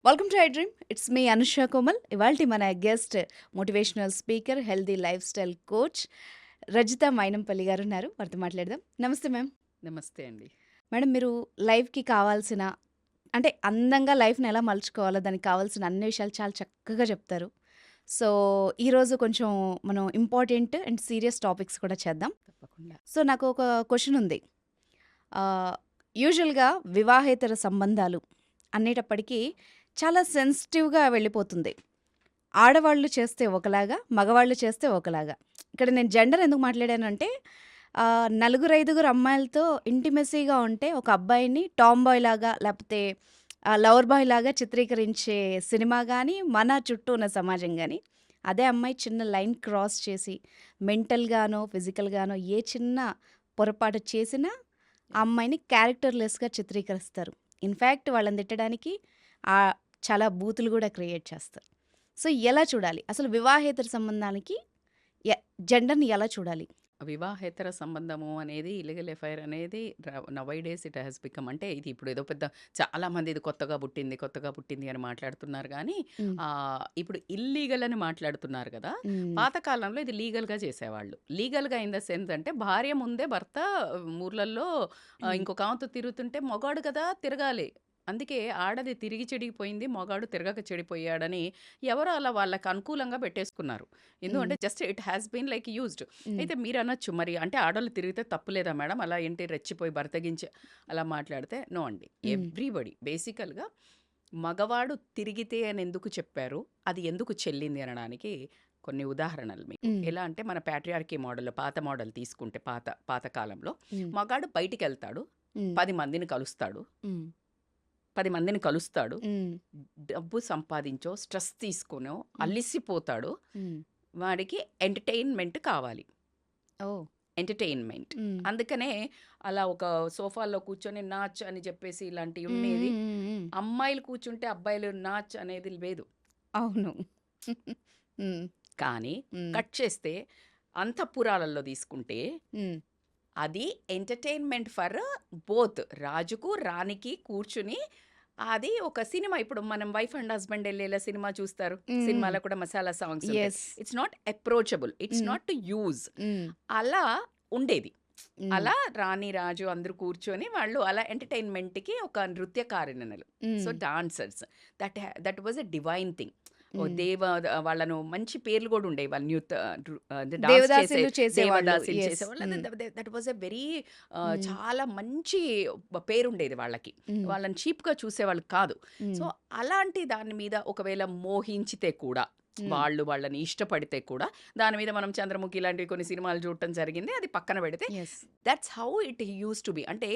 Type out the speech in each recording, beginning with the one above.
Welcome to I dream. It's me Anusha Komal. ఇవాల్టి మన guest motivational speaker, healthy life style coach Rajitha Mynampally గారు ఉన్నారు. వారితో మాట్లాడదాం. నమస్తే మ్యామ్. నమస్తే అండి. మేడం, మీరు లైఫ్కి కావాల్సిన అంటే అందంగా లైఫ్ని ఎలా మలుచుకోవాలో దానికి కావాల్సిన అన్ని విషయాలు చాలా చక్కగా చెప్తారు. సో ఈరోజు కొంచెం మనం ఇంపార్టెంట్ అండ్ సీరియస్ టాపిక్స్ కూడా చేద్దాం. తప్పకుండా. సో నాకు ఒక క్వశ్చన్ ఉంది. యూజువల్గా వివాహేతర సంబంధాలు అనేటప్పటికీ చాలా సెన్సిటివ్గా వెళ్ళిపోతుంది. ఆడవాళ్ళు చేస్తే ఒకలాగా, మగవాళ్ళు చేస్తే ఒకలాగా. ఇక్కడ నేను జెండర్ ఎందుకు మాట్లాడానంటే, నలుగురు, ఐదుగురు అమ్మాయిలతో ఇంటిమెసీగా ఉంటే ఒక అబ్బాయిని టామ్ బాయ్ లాగా లేకపోతే లవర్ బాయ్ లాగా చిత్రీకరించే సినిమా గానీ, మన చుట్టూ ఉన్న సమాజం గానీ, అదే అమ్మాయి చిన్న లైన్ క్రాస్ చేసి మెంటల్‌గానో, ఫిజికల్‌గానో ఏ చిన్న పొరపాటు చేసినా ఆ అమ్మాయిని క్యారెక్టర్‌లెస్‌గా చిత్రీకరిస్తారు. ఇన్‌ఫాక్ట్ వాళ్ళని తిట్టడానికి చాలా బూతులు గూడా క్రియేట్ చేస్తారు. సో, ఎలా చూడాలి? అసలు వివాహేతర సంబంధానికి ఎ జెండర్‌ని ఎలా చూడాలి? వివాహేతర సంబంధము అనేది, ఇల్లీగల్ ఎఫైర్ అనేది నౌఎడేస్ ఇట్ హాస్ బికమ్, అంటే ఇది ఇప్పుడు ఏదో పెద్ద చాలామంది ఇది కొత్తగా పుట్టింది అని మాట్లాడుతున్నారు గానీ, హ్మ్. ఇప్పుడు ఇల్లీగల్ అని మాట్లాడుతున్నారు గదా! హ్మ్. పాతకాలంలో ఇది లీగల్‌గా చేసేవాళ్ళు. లీగల్‌గా ఇన్ ద సెన్స్ అంటే భార్య ముందే భర్త ఊర్లల్లో హ్మ్. ఇంకొక ఆమెతో తిరుగుతుంటే మగాడు కదా తిరగాలి. అందుకే ఆడది తిరిగి చెడిగిపోయింది, మగాడు తిరగక చెడిపోయాడని ఎవరో అలా వాళ్ళకి అనుకూలంగా పెట్టేసుకున్నారు. హ్మ్. ఎందుకంటే just it has been like used. హ్మ్. అయితే మీరనొచ్చు, మరి అంటే ఆడోళ్ళు తిరిగితే తప్పు లేదా మేడం? అలా ఏంటి రెచ్చిపోయి బరితెగించి అలా మాట్లాడితే, నో అండి. హ్మ్. ఎవ్రీబడీ బేసికల్‌గా మగవాడు తిరిగితే అని ఎందుకు చెప్పారు? అది ఎందుకు చెల్లింది అనడానికి కొన్ని ఉదాహరణలు మీకు. హ్మ్. ఎలా అంటే మన ప్యాట్రియార్కీ మోడల్, పాత మోడల్ తీసుకుంటే పాత కాలంలో హ్మ్. మగాడు బయటికెళ్తాడు, హ్మ్. 10 మందిని కలుస్తాడు. హ్మ్. 10 మందిని కలుస్తాడు. హ్మ్. డబ్బు సంపాదించో, స్ట్రెస్ తీసుకొనో, హ్మ్. అలిసిపోతాడు. హ్మ్. వాడికి ఎంటర్‌టైన్‌మెంట్ కావాలి. ఓహ్! ఎంటర్‌టైన్‌మెంట్. హ్మ్. అందుకనే అలా ఒక సోఫాలో కూర్చొని నాచ్ అని చెప్పేసి ఇలాంటివి హ్మ్. ఉండేది. హ్మ్. హ్మ్. హ్మ్. అమ్మాయిలు కూర్చుంటే అబ్బాయిలు నాచ్ అనేది లేదు. అవును. హ్మ్. కానీ హ్మ్. కట్ చేస్తే అంతఃపురాలలో తీసుకుంటే హ్మ్. అది ఎంటర్‌టైన్‌మెంట్ ఫర్ బోత్. రాజుకు, రాణికి కూర్చుని అది ఒక సినిమా. ఇప్పుడు మనం వైఫ్ అండ్ హస్బెండ్ ఎళ్ళేలా సినిమా చూస్తారు. హ్మ్. సినిమాలో కూడా మసాలా సాంగ్స్ ఉంటాయి. Yes. It's not approachable. It's hmm. Not to use. Hmm. అలా ఉండేది. హ్మ్. అలా రాణి, రాజు అందరూ కూర్చొని వాళ్ళు అలా ఎంటర్‌టైన్‌మెంట్‌కి ఒక నృత్యకారిణులు. So, hmm. Dancers. That was a divine thing. Oh! Hmm. వాళ్ళను మంచి పేర్లు గూడా ఉండేవి. వాళ్ళు అంటే డాన్స్ చేసే దేవదాసీలు చేసేవాళ్ళు. దేవదాసీలు యెస్. చేసేవాళ్ళు. హ్మ్. దట్ వాస్ ఎ వెరీ హ్మ్. చాలా మంచి పేరుండేది వాళ్ళకి. హ్మ్. వాళ్ళని చీప్‌గా చూసేవాళ్ళు కాదు. సో, హ్మ్. అలాంటి దాని మీద ఒకవేళ మోహించితే కూడా, హ్మ్. వాళ్ళు వాళ్ళని ఇష్టపడితే కూడా, దాని మీద మనం 'చంద్రముఖి' ఇలాంటివి కొన్ని సినిమాలు చూడటం జరిగింది. అది పక్కన పెడితే yes. That's how it used to be. అంటే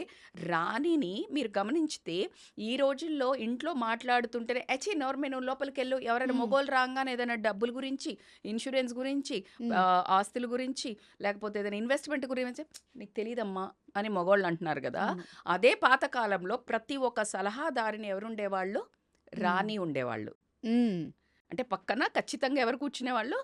రాణిని మీరు గమనించితే ఈ రోజుల్లో ఇంట్లో మాట్లాడుతుంటేనే "ఎచ్చి నోర్మి నువ్వు లోపలికెళ్ళు" ఎవరైనా హ్మ్. మొగోళ్ళు రాంగానే ఏదైనా డబ్బుల గురించి, ఇన్సూరెన్స్ గురించి, హ్మ్. ఆస్తుల గురించి, లేకపోతే ఏదైనా ఇన్వెస్ట్‌మెంట్ గురించి "నీకు తెలీదమ్మా" అని మగోళ్ళు అంటున్నారు గదా! అవును. అదే పాత కాలంలో ప్రతి ఒక్క సలహాదారుని ఎవరుండేవాళ్ళు? హ్మ్. రాణి ఉండేవాళ్ళు. హ్మ్. అంటే పక్కన ఖచ్చితంగా ఎవరు కూర్చునేవాళ్ళు?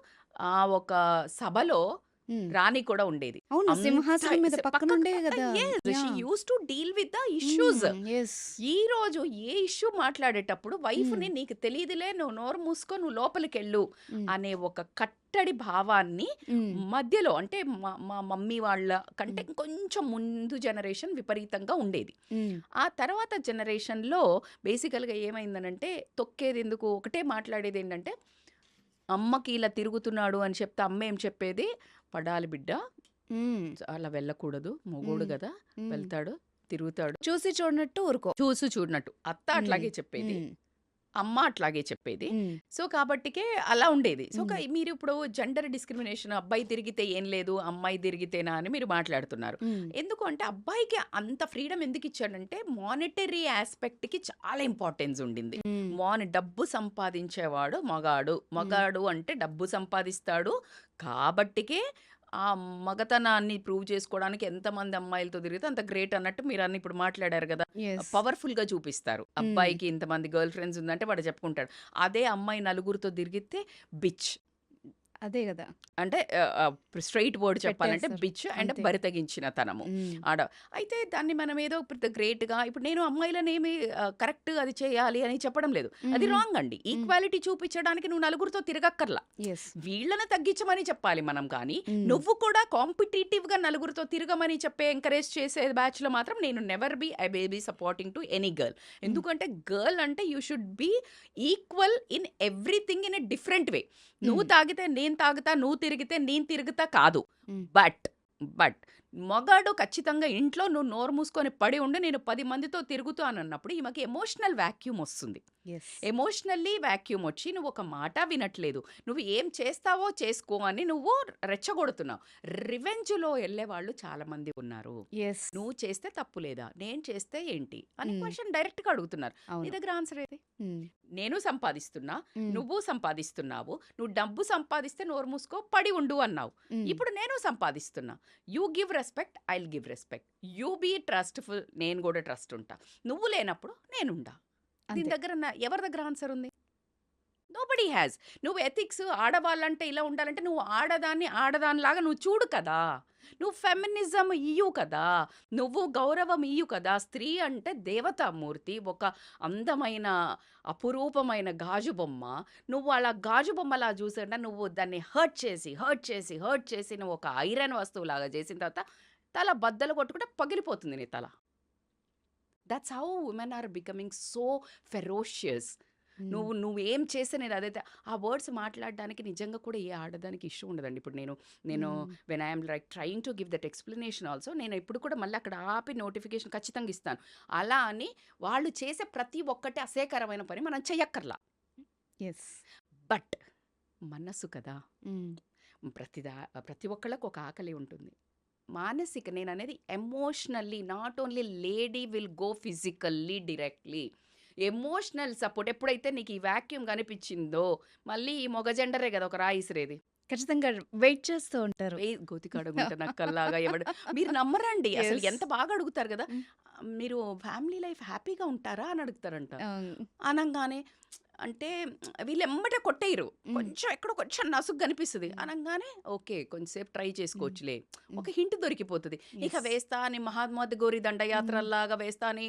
ఆ ఒక సభలో హ్మ్. రాణి కూడా ఉండేది. అవును. అంత సింహాసనం మీద పక్కకు పక్కనుండే గదా! Yes. She yeah! Used to deal with the issues. హ్మ్. యెస్. ఈరోజు ఏ ఇష్యూ మాట్లాడేటప్పుడు హ్మ్. వైఫ్‌ని "నీకు తెలీదులే, నువ్వు నోరు మూసుకో, నువ్వు లోపలికెళ్ళు" హ్మ్. అనే ఒక కట్టడి భావాన్ని హ్మ్. మధ్యలో, అంటే మా మా మమ్మీ వాళ్ళ కంటే హ్మ్. ఇంకొంచెం ముందు జనరేషన్ విపరీతంగా ఉండేది. హ్మ్. ఆ తర్వాత జనరేషన్‌లో బేసికల్‌గా ఏమైందనంటే, తొక్కేదెందుకు, ఒకటే మాట్లాడేదేంటంటే, అమ్మకి ఇలా తిరుగుతున్నాడు అని చెప్తే అమ్మేం చెప్పేది, "పడాలి బిడ్డ, హ్మ్. అలా వెళ్ళకూడదు. మొగోడు హ్మ్. గదా! హ్మ్. వెళ్తాడు, తిరుగుతాడు." చూసి చూడనట్టు ఊరుకో. చూసు చూడనట్టు. అత్త హ్మ్. అట్లాగే చెప్పేది. హ్మ్. అమ్మ అట్లాగే చెప్పేది. హ్మ్. సో, కాబట్టికే అలా ఉండేది. సో, హ్మ్. మీరిప్పుడు జెండర్ డిస్క్రిమినేషన్, అబ్బాయి తిరిగితే ఏం లేదు, అమ్మాయి తిరిగితేనా అని మీరు మాట్లాడుతున్నారు. హ్మ్. ఎందుకు అంటే అబ్బాయికి అంత ఫ్రీడమ్ ఎందుకిచ్చాడంటే, మానిటరీ యాస్పెక్ట్‌కి చాలా ఇంపార్టెన్స్ ఉండింది. హ్మ్. డబ్బు సంపాదించేవాడు మగాడు. హ్మ్. మగాడు అంటే డబ్బు సంపాదిస్తాడు. కాబట్టికే ఆ మగతనాన్ని ప్రూవ్ చేసుకోవడానికి ఎంతమంది అమ్మాయిలతో తిరిగితే అంత గ్రేట్ అన్నట్టు మీరన్ని ఇప్పుడు మాట్లాడారు గదా! యెస్. పవర్‌ఫుల్‌గా చూపిస్తారు. హ్మ్. అబ్బాయికి ఇంతమంది గర్ల్ ఫ్రెండ్స్ ఉందంటే వాడు చెప్పుకుంటాడు. అదే అమ్మాయి నలుగురితో తిరిగితే బిచ్. అదే గదా! అంటే స్ట్రెయిట్ వర్డ్ చెప్పాలంటే పెట్టేస్తారు. బిచ్ అండ్ అంతే. బరితెగించిన తనము. హ్మ్. ఆడ అయితే దాన్ని మనం ఏదో పెద్ద గ్రేట్‌గా ఇప్పుడు నేను అమ్మాయిలనేమి కరెక్ట్ అది చేయాలి అని చెప్పడం లేదు. హ్మ్. అది హ్మ్. రాంగ్ అండి. హ్మ్. ఈక్వాలిటీ చూపించడానికి నువ్వు నలుగురితో తిరగక్కర్లా. యెస్. వీళ్ళని తగ్గించమని చెప్పాలి మనం కానీ, హ్మ్. నువ్వు కూడా కాంపిటీటివ్‌గా నలుగురితో తిరగమని చెప్పే ఎంకరేజ్ చేసే బ్యాచ్‌లో మాత్రం నేను never be I will be supporting to any girl. హ్మ్. ఎందుకంటే గర్ల్ అంటే you should be equal in everything in a different way. నువ్వు హ్మ్. తాగితే నేను తాగుతా, నువ్వు తిరిగితే నేను తిరుగుతా కాదు. హ్మ్. బట్, బట్ మగాడు ఖచ్చితంగా ఇంట్లో నువ్వు నోరు మూసుకొని పడి ఉండి నేను 10 మందితో తిరుగుతానన్నప్పుడు ఈమెకి ఎమోషనల్ వాక్యూమ్ వస్తుంది. యెస్. ఎమోషనల్లీ వాక్యూమ్ వచ్చి నువ్వు ఒక మాట వినట్లేదు. నువ్వు ఏం చేస్తావో చేసుకో అని నువ్వు రెచ్చగొడుతున్నావు. రివెంజ్‌లో ఎళ్ళేవాళ్ళు చాలామంది ఉన్నారు. యెస్. నువ్వు చేస్తే తప్పు లేదా? నేను చేస్తే ఏంటి? అని హ్మ్. క్వెషన్ డైరెక్ట్‌గా అడుగుతున్నారు. నీ అవును. దగ్గర ఆన్సర్ ఏది? హ్మ్. నేను సంపాదిస్తున్నా, హ్మ్. నువ్వు సంపాదిస్తున్నావు. నువ్వు డబ్బు సంపాదిస్తే నోరు మూసుకో, పడి ఉండు అన్నావు. హ్మ్. ఇప్పుడు నేను సంపాదిస్తున్నా. You give respect, I'll give respect. You be trustful, నేను కూడా ట్రస్ట్ ఉంటా. నువ్వు లేనప్పుడు నేనుండా. దీని అంతే. దగ్గర ఎవరి దగ్గర ఆన్సర్ ఉంది? Nobody has. నువ్వు ఎథిక్స్ ఆడవాళ్ళంటే ఇలా ఉండాలంటే నువ్వు ఆడదానిలాగా నువ్వు చూడు కదా! నువ్వు ఫెమినిజం ఇయ్యు కదా! నువ్వు గౌరవం ఇయ్యు కదా! స్త్రీ అంటే దేవతామూర్తి. ఒక అందమైన, అపురూపమైన గాజు బొమ్మ. నువ్వు అలా గాజు బొమ్మలా చూసంటే నువ్వు దాన్ని హర్ట్ చేసి నువ్వు ఒక ఐరన్ వస్తువులాగా చేసిన తర్వాత తల బద్దలు కొట్టుకుంటే పగిలిపోతుంది నీ తల. That's how women are becoming so ferocious. హ్మ్. నువ్వేం చేస్తే నేను అదైతే ఆ వర్డ్స్ మాట్లాడడానికి నిజంగా కూడా ఏ ఆడదానికి ఇష్యూ ఉండదండి. ఇప్పుడు నేను హ్మ్. When I'm like trying to give that explanation also నేను ఇప్పుడు కూడా మళ్ళీ అక్కడ ఆపి నోటిఫికేషన్ ఖచ్చితంగా ఇస్తాను. అలా అని వాళ్ళు చేసే ప్రతి ఒక్కటి అసేకరమైన పని మనం చెయ్యక్కర్లా. యెస్. బట్ మనసు కదా! హ్మ్. ప్రతి ఒక్కళ్ళకి ఒక ఆకలి ఉంటుంది. మానసిక నేననేది emotionally not only lady will go physically directly. Emotional support ఎప్పుడైతే నీకు ఈ వాక్యూమ్ కనిపించిందో, మళ్ళీ ఈ మొగ జెండరే గదా! ఒక రాయి ఇసిరేది. ఖచ్చితంగా వెయిట్ చేస్తూ ఉంటారు. గోతికాడ గుంట నక్కల్లాగా మీరు నమ్మరండి. అసలు యెస్. ఎంత బాగా అడుగుతారు గదా! హ్మ్. మీరు ఫ్యామిలీ లైఫ్ హ్యాపీగా ఉంటారా? అని అడుగుతారంట. అవును. అనంగానే అంటే వీళ్ళు ఎమ్మటే కొట్టేయరు. హ్మ్. కొంచెం నసుగు కనిపిస్తది. హ్మ్. అనంగానే ఓకే. కొంచెంసేపు ట్రై హ్మ్. చేసుకోవచ్చులే. హ్మ్. ఒక హింట్ దొరికిపోతది. ఇక యెస్. వేస్తా అని మహాత్మా గోరి హ్మ్. దండయాత్రల్లాగా వేస్తానే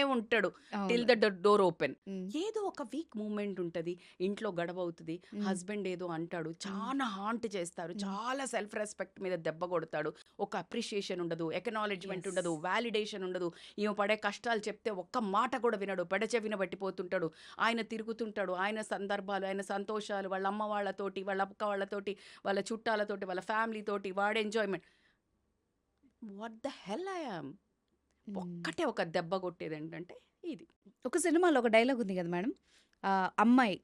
ఉంటాడు. టిల్ అవును. The door open. హ్మ్. ఏదో ఒక వీక్ మూవ్‌మెంట్ ఉంటది. ఇంట్లో గొడవవుతది. హ్మ్. హస్బెండ్ ఏదో అంటాడు. హ్మ్. చానా హాంట్ చేస్తారు. హ్మ్. చాలా సెల్ఫ్ రెస్పెక్ట్ మీద దెబ్బ కొడతాడు. ఒక అప్రిషియేషన్ ఉండదు. Acknowledgement yes. ఉండదు. వాలిడేషన్ ఉండదు. ఈమె పడే కష్టాలు చెప్తే ఒక్క మాట కూడా వినడు. పెడచెవిన పట్టిపోతుంటాడు. ఆయన తిరుగుతుంటాడు. ఆయన సందర్భాలు, ఆయన సంతోషాలు, వాళ్ళ అమ్మ వాళ్ళతోటి, వాళ్ళ అక్క వాళ్ళతోటి, వాళ్ళ చుట్టాలతోటి, వాళ్ళ ఫ్యామిలీ తోటి వాడి enjoyment. What the hell I am? హ్మ్. ఒక్కటే ఒక దెబ్బ కొట్టేదేంటంటే ఇది. ఒక సినిమాలో ఒక డైలాగ్ ఉంది గదా మేడం. అమ్మాయి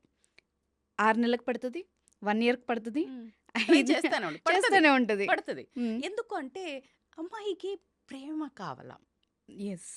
6 నెలలకు పడతది. 1 ఇయర్‌కి పడతది. హ్మ్. ట్రై 5 చేస్తానే ఉండు. పడతది. చేస్తూనే ఉంటది. పడతది. హ్మ్. ఎందుకు అంటే అమ్మాయికి ప్రేమ కావాల. యెస్.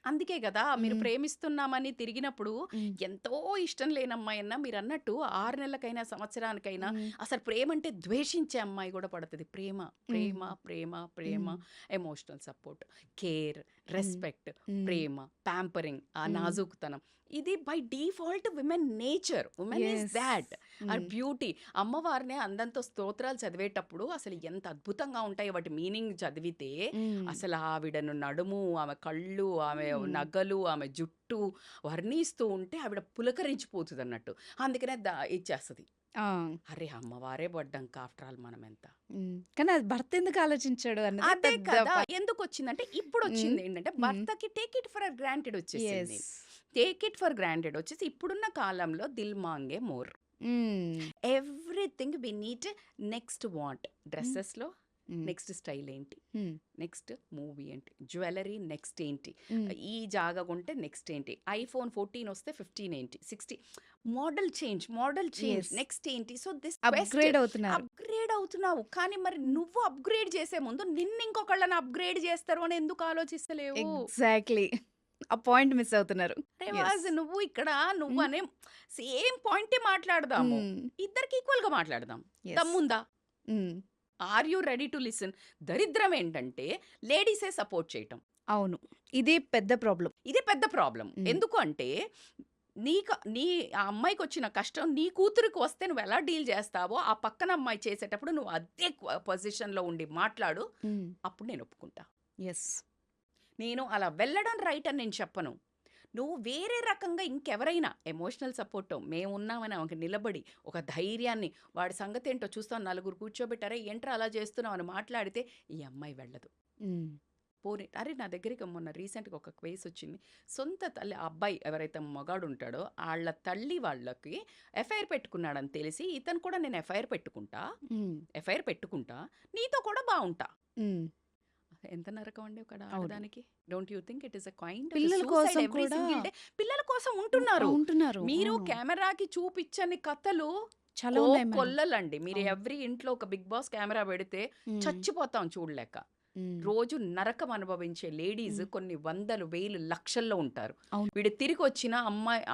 అందుకే గదా! మీరు హ్మ్. ప్రేమిస్తున్నామని తిరిగినప్పుడు హ్మ్. ఎంతో ఇష్టం లేని అమ్మాయన్నా మీరన్నట్టు 6 నెలలకైనా, సంవత్సరానికైనా హ్మ్. అసలు ప్రేమంటే ద్వేషించే అమ్మాయి గూడా పడతది. ప్రేమ, ప్రేమ, హ్మ్. ప్రేమ, ప్రేమ, హ్మ్. Emotional support, care, hmm. Respect, హ్మ్. ప్రేమ, ప్యాంపరింగ్, ఆ హ్మ్. నాజూకుతనం. ఇది by default women nature. Women is yes. Thought. Are hmm. Beauty. అమ్మవారినే అందంతో స్తోత్రాలు చదివేటప్పుడు అసలు ఎంత అద్భుతంగా ఉంటాయో వాటి మీనింగ్ చదివితే హ్మ్. అసలు ఆవిడను నడుము, ఆమె కళ్ళు, ఆమె హ్మ్. నగలు, ఆమె జుట్టు వర్ణిస్తూ ఉంటే ఆవిడ పులకరించిపోతుందన్నట్టు. అందుకనే ఇచ్చేస్తది. ఆ! అరే! అమ్మవారే పడ్డాంక ఆఫ్టర్ ఆల్ మనమెంత. హ్మ్. కానీ అది భర్త ఎందుకు ఆలోచించాడు అన్నదే అదే పెద్ద కదా! ఎందుకొచ్చిందంటే హ్మ్. ఇప్పుడొచ్చిందేంటంటే హ్మ్. భర్తకి టేక్ ఇట్ ఫర్ గ్రాంటెడ్ వచ్చేసింది. Yes. Take it for granted వచ్చేసి ఇప్పుడున్న కాలంలో దిల్ మాంగే మోర్. హ్మ్. Everything we need next want. హ్మ్. డ్రెసెస్‌లో హ్మ్. నెక్స్ట్ స్టైల్ ఏంటి? హ్మ్. నెక్స్ట్ మూవీ ఏంటి? జ్యువెల్లరీ నెక్స్ట్ ఏంటి? హ్మ్. ఈ జాగా కొంటే నెక్స్ట్ ఏంటి? ఐఫోన్ 14 వస్తే 15 ఏంటి? 60 మోడల్ చేంజ్ యెస్. నెక్స్ట్ ఏంటి? సో దిస్ క్వెస్ట్ అప్‌గ్రేడ్ అవుతున్నారు. అప్‌గ్రేడ్ అవుతున్నావు. కానీ మరి హ్మ్. నువ్వు అప్‌గ్రేడ్ చేసే ముందు నిన్నింకొకళ్ళని అప్‌గ్రేడ్ చేస్తారు అని ఎందుకు ఆలోచిస్తలేవు? ఎగ్జాక్ట్‌లీ. ఆ పాయింట్ మిస్ అవుతున్నారు. యెస్. రేవాజ్ నువ్వు ఇక్కడ హ్మ్. నువ్వనే సేమ్ పాయింటే మాట్లాడదాము. హ్మ్. ఇద్దరికి ఈక్వల్‌గా మాట్లాడదాం. యెస్. దమ్ముందా? హ్మ్. Are you ready to listen? దరిద్రం ఏంటంటే లేడీసే సపోర్ట్ చేయటం. అవును. ఇదే పెద్ద ప్రాబ్లమ్. ఇదే పెద్ద ప్రాబ్లమ్. హ్మ్. ఎందుకు అంటే నీ ఆ అమ్మాయికొచ్చిన కష్టం నీ కూతురికి వస్తే నువ్వెలా డీల్ చేస్తావో, ఆ పక్కన అమ్మాయి చేసేటప్పుడు నువ్వు అదే పొజిషన్‌లో ఉండి మాట్లాడు. హ్మ్. అప్పుడు నేను ఒప్పుకుంటా. యెస్. నేను అలా వెళ్ళడం రైట్ అని నేను చెప్పను. నువ్వు వేరే రకంగా ఇంకెవరైనా ఎమోషనల్ సపోర్టో మేమున్నామని ఆమెకి నిలబడి, ఒక ధైర్యాన్ని వాడి సంగతేంటో చూస్తాం నలుగురు కూర్చోబెట్టి, "అరేయ్! ఏంట్రా అలా చేస్తున్నావు" అని మాట్లాడితే ఈ అమ్మాయి వెళ్ళదు. హ్మ్. పోనీ అరే నా దగ్గరికి మొన్న రీసెంట్‌గా ఒక కేస్ వచ్చింది. సొంత తల్లి ఆ అబ్బాయి ఎవరైతే మగాడుంటాడో ఆళ్ళ తల్లి వాళ్ళకి ఎఫ్ఐఆర్ పెట్టుకున్నాడని తెలిసి, ఇతను కూడా నేను హ్మ్. ఎఫ్ఐఆర్ పెట్టుకుంటా. నీతో కూడా బావుంటా. హ్మ్. ఎంత నరకం అండి ఒక అవును. ఆడదానికి. Don't you think it is a kind of పిల్లల సూసైడ్ కోసం ఎవ్రీ కూడా సింగిల్ డే. పిల్లల కోసం ఉంటున్నారు. ఉంటున్నారు. మీరు అవును. కెమెరాకి చూపిచ్చని కథలు చాలా ఉన్నాయి మేడం. కోకొల్లలండి. మీరు అవును. ఎవ్రీ ఇంట్లో ఒక 'బిగ్ బాస్' కెమెరా పెడితే హ్మ్. చచ్చిపోతాం చూడలేక. హ్మ్. రోజు నరకం అనుభవించే లేడీస్ హ్మ్. కొన్ని వందలు, వేలు, లక్షల్లో ఉంటారు. అవును. వీడు తిరిగొచ్చినా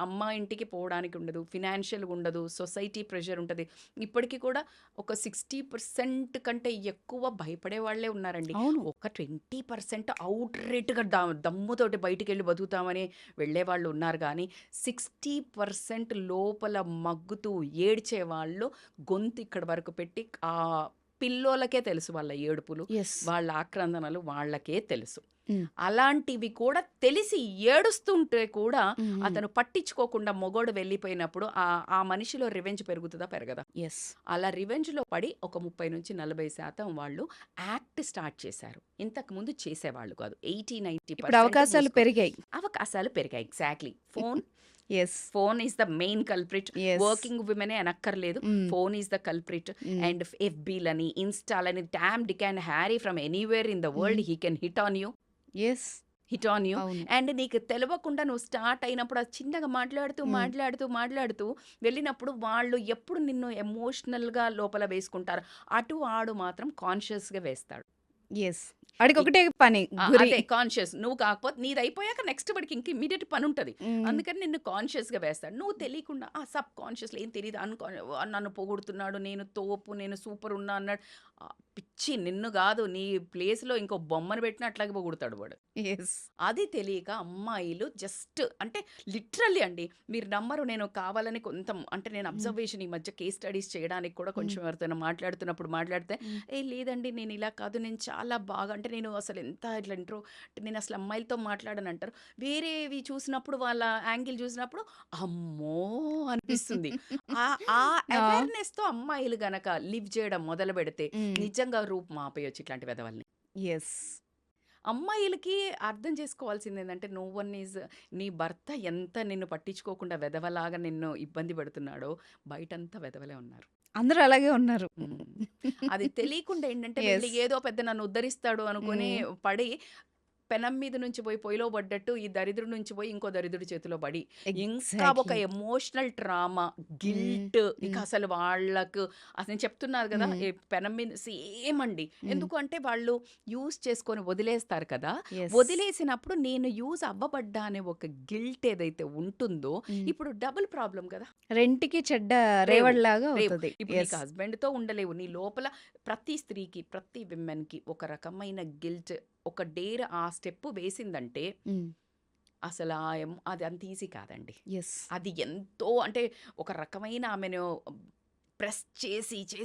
అమ్మ ఇంటికి పోవడానికి ఉండదు. ఫినాన్షియల్‌గా ఉండదు. సొసైటీ ప్రెషర్ ఉంటది. ఇప్పటికి కూడా ఒక 60% కంటే ఎక్కువ భయపడే వాళ్ళే ఉన్నారండి. అవును. ఒక 20% ఔట్‌రేట్‌గా దమ్ముతోటి బయటికెళ్ళి బతుకుతామని వెళ్ళేవాళ్ళు ఉన్నారు గానీ, 60% లోపల మగ్గుతూ ఏడ్చే వాళ్ళు గొంతు ఇక్కడి వరకు పెట్టి పిల్లోలకే తెలుసు వాళ్ళ ఏడుపులు, యెస్. వాళ్ళ ఆక్రందనలు వాళ్ళకే తెలుసు. హ్మ్. అలాంటివి కూడా తెలిసి ఏడుస్తుంటే కూడా హ్మ్. హ్మ్. అతను పట్టించుకోకుండా మొగోడు వెళ్ళిపోయినప్పుడు ఆ మనిషిలో రివెంజ్ పెరుగుతదా? పెరగదా? యెస్. అలా రివెంజ్‌లో పడి ఒక 30-40% వాళ్ళు యాక్ట్ స్టార్ట్ చేశారు. ఇంతకుముందు చేసేవాళ్ళు కాదు. 80, ఇప్పుడు 90% అవకాశాలు పెరిగాయి. అవకాశాలు పెరిగాయి. Exactly. Yes. Phone is the main culprit. Yes. Working విమెనే అనక్కర్లేదు. Hmm. Phone is the culprit. Hmm. And ఎఫ్‌బీలని, ఇన్‌స్టాలని Tom Dick and Harry from anywhere in the hmm. World he can hit on you. Yes. అవును. And నీకు తెలవకుండా నువ్వు start అయినప్పుడు అది చిన్నగా హ్మ్. మాట్లాడుతూ వెళ్ళినప్పుడు వాళ్ళు ఎప్పుడు నిన్ను ఎమోషనల్‌గా లోపల వేసుకుంటారు. ఆడు మాత్రం కాన్షియస్‌గా వేస్తాడు. యెస్. ఆడికొకటే పని గురి. అదే కాన్షియస్. నువ్వు కాకపోతే నీదయిపోయాక నెక్స్ట్ వాడికి ఇంక ఇమ్మీడియేట్ పనుంటది. హ్మ్. అందుకని నిన్ను కాన్షియస్‌గా వేస్తాడు. నువ్వు తెలియకుండా సబ్ కాన్షియస్‌లో ఏం తెలీదు నన్ను పొగుడుతున్నాడు, నేను తోపు, నేను సూపర్ ఉన్నా అన్నాడు. పిచ్చి నిన్ను గాదు, నీ ప్లేస్‌లో ఇంకో బొమ్మను పెట్టినా అట్లాగే పొగుడుతాడు వాడు. యెస్. అది తెలియక అమ్మాయిలు జస్ట్ అంటే లిటరల్లీ అండి. మీరు నమ్మరు, నేను కావాలని అంటే నేను హ్మ్. అబ్జర్వేషన్ ఈ మధ్య కేస్ స్టడీస్ చేయడానికి కూడా హ్మ్. కొంచెం ఎవరితోనో మాట్లాడితే, హ్మ్. లేదండి నేను ఇలా కాదు, నేను చాలా బాగా అంటే నేను అసలు ఎంత ఇట్లా నేను అసలు అమ్మాయిలతో మాట్లాడనంటారు. వేరేవి చూసినప్పుడు వాళ్ళ యాంగిల్ చూసినప్పుడు అమ్మో! అనిపిస్తుంది. ఆ ఆ! అవేర్‌నెస్‌తో అమ్మాయిలు గనక లివ్ చేయడం మొదలుపెడితే హ్మ్. నిజంగా రూపు మాపేయొచ్చు ఇట్లాంటి వెధవల్ని. యెస్. అమ్మాయిలకి అర్థం చేసుకోవాల్సిందేంటంటే నో వన్ ఈజ్ నీ భర్త ఎంత నిన్ను పట్టించుకోకుండా వెధవలాగా నిన్ను ఇబ్బంది పెడుతున్నాడో బయటంతా వెధవలే ఉన్నారు. అందరూ అలాగే ఉన్నారు. హ్మ్. అది తెలియకుండా ఏంటంటే వీళ్ళు యెస్. ఏదో పెద్ద నన్ను ఉద్ధరిస్తాడు అనుకుని హ్మ్. పడి పెనం మీద నుంచి పోయి పొయ్యిలో పడ్డట్టు ఈ దరిద్రుడి నుంచి పోయి ఇంకో దరిద్రుడి చేతిలో పడి ఇంకా ఒక ఎగ్జాక్ట్‌లీ. ఎమోషనల్ ట్రామా, హ్మ్. గిల్ట్ ఇక హ్మ్. అసలు వాళ్ళకు అసలు నేను చెప్తున్నారు కదా హ్మ్. ఈ పెనం మీద సేమ్ అండి. హ్మ్. ఎందుకు అంటే వాళ్ళు యూజ్ చేసుకొని వదిలేస్తారు కదా. యెస్. వదిలేసినప్పుడు నేను యూజ్ అవ్వబడ్డా అనే ఒక గిల్ట్ ఏదైతే ఉంటుందో హ్మ్. ఇప్పుడు డబుల్ ప్రాబ్లం కదా. రెంటికి చెడ్డ రేవు. రేవడిలాగా రేవు. అవుతది. ఇప్పుడు నీకు యెస్. హస్బెండ్‌తో ఉండలేవు. నీ లోపల ప్రతి స్త్రీకి, ప్రతి విమెన్‌కి ఒక రకమైన గిల్ట్, ఒక డేర్ ఆ స్టెప్ వేసిందంటే హ్మ్. అసలు అది అంత ఈజీ కాదండి. యెస్. అది ఎంతో అంటే ఒక రకమైన ఆమెను ప్రెస్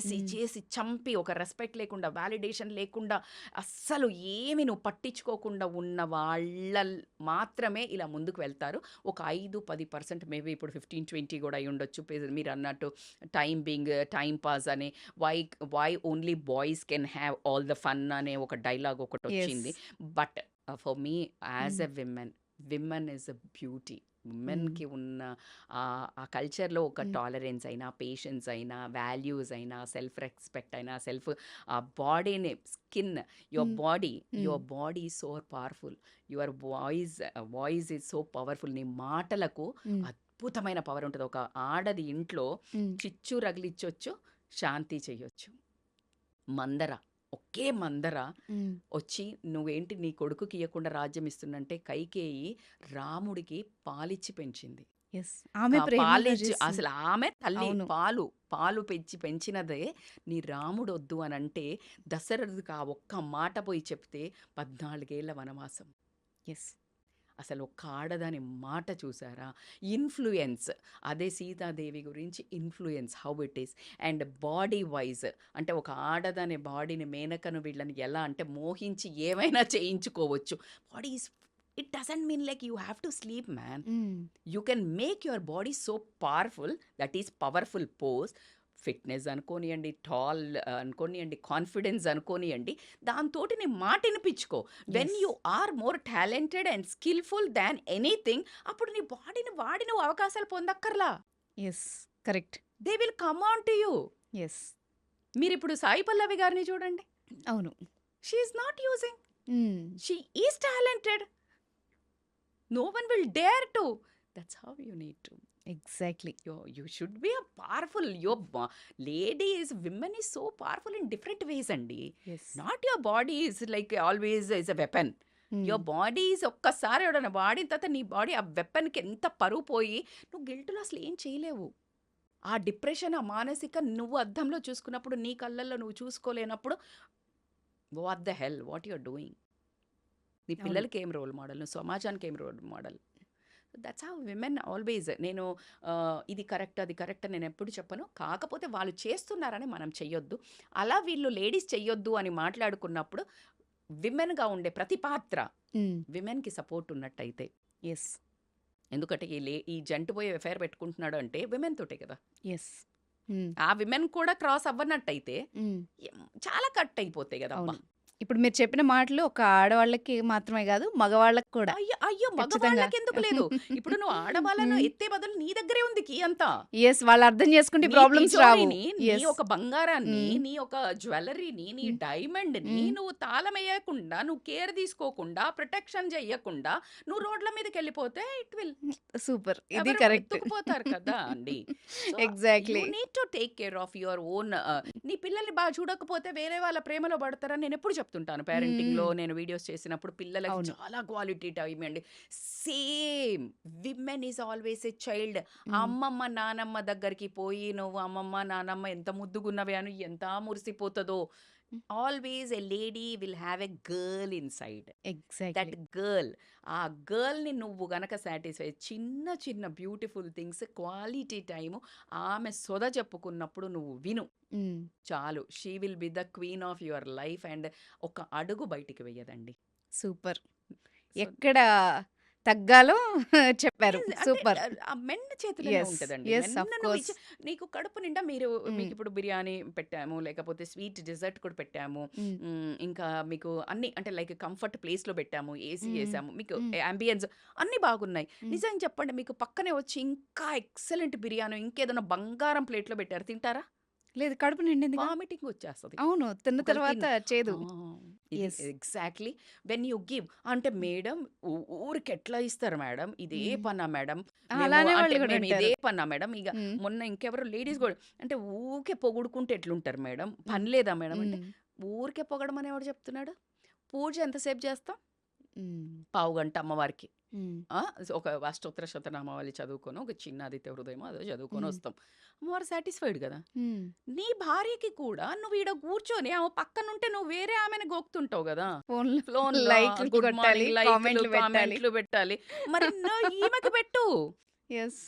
హ్మ్. చేసి చంపి ఒక రెస్పెక్ట్ లేకుండా, వాలిడేషన్ లేకుండా, అస్సలు ఏమి నువ్వు పట్టించుకోకుండా ఉన్న మాత్రమే ఇలా ముందుకు వెళ్తారు. ఒక 5, 10% మేబీ ఇప్పుడు 15, 20 కూడా అయ్యుండొచ్చు. మీరన్నట్టు టైమ్ పాస్ అని why why only boys can have all the fun అనే ఒక డైలాగ్ యెస్. ఒకటొచ్చింది. But for me as hmm. A women is a beauty. Hmm. విమెన్‌కి ఉన్న ఆ కల్చర్‌లో ఒక హ్మ్. టాలరెన్స్ అయినా, పేషెన్స్ అయినా, వాల్యూస్ అయినా, సెల్ఫ్ రెస్పెక్ట్ అయినా, బాడీని హ్మ్. హ్మ్. Your body is so powerful. Your voice is so powerful. నీ మాటలకు హ్మ్. అద్భుతమైన పవర్ ఉంటది. ఒక ఆడది ఇంట్లో హ్మ్. చిచ్చు రగిలిచ్చొచ్చు, శాంతి చెయ్యొచ్చు. మందర, ఒకే మందర హ్మ్. వచ్చి నువ్వేంటి నీ కొడుకుకి ఇయ్యకుండా రాజ్యం ఇస్తున్నంటే కైకేయి రాముడికి పాలిచ్చి పెంచింది. యెస్. ఆమె ప్రేమగా పాలిచ్చి చేసింది. అసలు ఆమె తల్లి అవును. పాలు పెంచినదే నీ రాముడొద్దు అనంటే దశరథుడికి ఆ ఒక్క మాట పోయి చెప్తే 14 ఏళ్ల వనవాసం. యెస్. అసలు ఒక్క ఆడదాని మాట చూసారా? ఇన్‌ఫ్లూయెన్స్. అదే సీతాదేవి గురించి influence how it is. And body wise అంటే ఒక ఆడదాని బాడీని మేనకను వీళ్ళని ఎలా అంటే మోహించి ఏమైనా చేయించుకోవచ్చు. Body is it doesn't mean like you have to sleep man. Hmm. You can make your body so powerful. That is powerful pose. Fitness అనుకోనియండి, టాల్ అనుకోనియండి, కాన్ఫిడెన్స్ అనుకోనియండి, దాంతోటి నీ మాట ఇనిపించుకో. When yes. You are more talented and skilful than anything, అప్పుడు నీ బాడీని వాడి నువ్వు అవకాశాలు పొందక్కర్లా. Yes. Correct. They will come on to you. Yes. మీరిప్పుడు సాయి పల్లవి గారిని చూడండి. అవును. She is not using. Hmm. She is talented. No one will dare to. That's how you need to. Exactly. You should be a powerful. Your ladies, women is so powerful in different ways అండి. Yes. Not your body is like always is a weapon. Your body is ఒక్కసారి ఎవడన్నా వాడిన తర్వాత నీ body ఆ వెపన్కి ఎంత పరువు పోయి నువ్వు గిల్టులో అసలు ఏం చేయలేవు. ఆ డిప్రెషన్, ఆ మానసిక నువ్వు అద్దంలో చూసుకున్నప్పుడు నీ కళ్ళల్లో నువ్వు చూసుకోలేనప్పుడు what the hell what you are doing. నీ అవును. పిల్లలకి ఏం రోల్ మోడల్, నువ్వు సమాజానికి ఏం role model. That's how women always. నేను ఇది కరెక్ట్ అది కరెక్ట్ అని నేను ఎప్పుడు చెప్పను. కాకపోతే వాళ్ళు చేస్తున్నారని మనం చెయ్యొద్దు. అలా వీళ్ళు లేడీస్ చెయ్యొద్దు అని మాట్లాడుకున్నప్పుడు విమెన్గా ఉండే ప్రతి పాత్ర హ్మ్. విమెన్కి సపోర్ట్ ఉన్నట్టయితే. యెస్. ఎందుకంటే ఈ జంటు పోయి ఎఫైర్ పెట్టుకుంటున్నాడు అంటే విమెన్ తోటే కదా. యెస్. హ్మ్. ఆ విమెన్ కూడా క్రాస్ అవ్వనట్టయితే హ్మ్. చాలా కట్ అయిపోతాయి కదా. అవును. ఇప్పుడు మీరు చెప్పిన మాటలు ఒక ఆడవాళ్ళకి మాత్రమే కాదు, మగవాళ్ళకి కూడా. అయ్యో అయ్యో ఖచ్చితంగా. మగవాళ్ళకి ఎందుకు లేదు? ఇప్పుడు నువ్వు ఆడవాళ్ళను హ్మ్. ఎత్తే బదులు నీ దగ్గరే ఉంది కీ అంతా. యెస్. వాళ్ళు అర్థం చేసుకుంటే నీ ప్రాబ్లమ్స్ రావు. తిజోరీని, నీ యెస్. ఒక బంగారాన్ని, హ్మ్. నీ ఒక జ్యువెలరీని, నీ హ్మ్. డైమండ్‌ని హ్మ్. నువ్వు తాళమేయకుండా, నువ్వు కేర్ తీసుకోకుండా, ప్రొటెక్షన్ చెయ్యకుండా నువ్వు రోడ్ల మీదకెళ్ళిపోతే ఇట్ విల్ సూపర్. ఇది ఎవరు కరెక్ట్. ఎత్తుకుపోతారు కదా అండి. So, you exactly. Need to take care of your own. నీ పిల్లల్ని బాగా చూడకపోతే వేరే వాళ్ళ ప్రేమలో పడతారని నేనెప్పుడు చెప్తుంటాను. పేరెంటింగ్‌లో హ్మ్. నేను వీడియోస్ చేసినప్పుడు పిల్లలకి అవును. చాలా క్వాలిటీ టైమ్ ఇవ్వండి. Same women is always a child. హ్మ్. అమ్మమ్మ, నానమ్మ దగ్గరికి పోయి నువ్వు అమ్మమ్మ, నానమ్మ ఎంత ముద్దుగున్నవే అని ఎంత మురిసిపోతదో. హ్మ్. Always a lady will have a girl inside. Exactly. That girl, ఆ గర్ల్‌ని నువ్వు గనక సాటిస్ఫై చిన్న చిన్న బ్యూటిఫుల్ థింగ్స్, క్వాలిటీ టైము ఆమె సొద చెప్పుకున్నప్పుడు నువ్వు విను. హ్మ్. చాలు. She will be the queen of your life and ఒక అడుగు బయటికి వెయ్యదండి. సూపర్. సో ఎక్కడ తగ్గాలో చెప్పారు. ఈజ్ అంటే సూపర్. ఆ మెన్ చేతిలోనే యెస్. ఉంటదండి. యెస్. మెన్ ఆఫ్ నువ్వు కోర్స్. నీకు కడుపు నిండా హ్మ్. మీకిప్పుడు బిర్యానీ పెట్టాము, లేకపోతే స్వీట్ డెజర్ట్ కూడా పెట్టాము. హ్మ్. ఇంకా మీకు అన్నీ అంటే లైక్ కంఫర్ట్ ప్లేస్‌లో పెట్టాము, ఏసీ హ్మ్. యేసాము, మీకు హ్మ్. యాంబియన్స్ అన్నీ బాగున్నాయి. హ్మ్. నిజం చెప్పండి, మీకు పక్కనే వచ్చి ఇంకా ఎక్సలెంట్ బిర్యానీ ఇంకేదైనా బంగారం ప్లేట్‌లో పెట్టారు తింటారా? లేదు కడుపు నిండిందిగా. వామిటింగ్ వచ్చేస్తది. అవును. తిన్న ఒకవేళ తర్వాత చేదు. ఇది yes. Exactly when you give అంటే మేడం ఊరికే ఎట్లా ఇస్తారు మేడం? ఇదే హ్మ్. పనా మేడం? అలానే అంటే వాళ్ళు కూడా మేము ఇదే అంటారు. పనా మేడం? ఇగ హ్మ్. మొన్న ఇంకెవరో లేడీస్ గూడా అంటే ఊకే పొగుడుకుంటే ఎట్లుంటారు మేడం? హ్మ్. పని లేదా మేడం అంటే, హ్మ్. ఊరికే పొగడమని ఎవడు చెప్తున్నాడు? పూజ ఎంతసేపు చేస్తాం? హ్మ్. పావుగంట అమ్మవారికి. హ్మ్. ఒక అష్టోత్తర శతనామావళి చదువుకొని, ఒక చిన్న ఆదిత్య హృదయమో అదో చదువుకొని హ్మ్. వస్తాం. అమ్మవారు సాటిస్ఫైడ్ గదా! హ్మ్. నీ భార్యకి కూడా నువ్వు ఈడ కూర్చొని ఆమె పక్కనుంటే నువ్వు వేరే ఆమెని గోకుతుంటావు గదా! ఫోన్‌లో ఫ్లోన్‌లో లైక్‌లు గుడ్ కొట్టాలి. మార్నింగ్ లైకులు, కామెంట్‌లు పెట్టాలి. కామెంట్లు పెట్టాలి. మరి ఈమెకి పెట్టు. యెస్.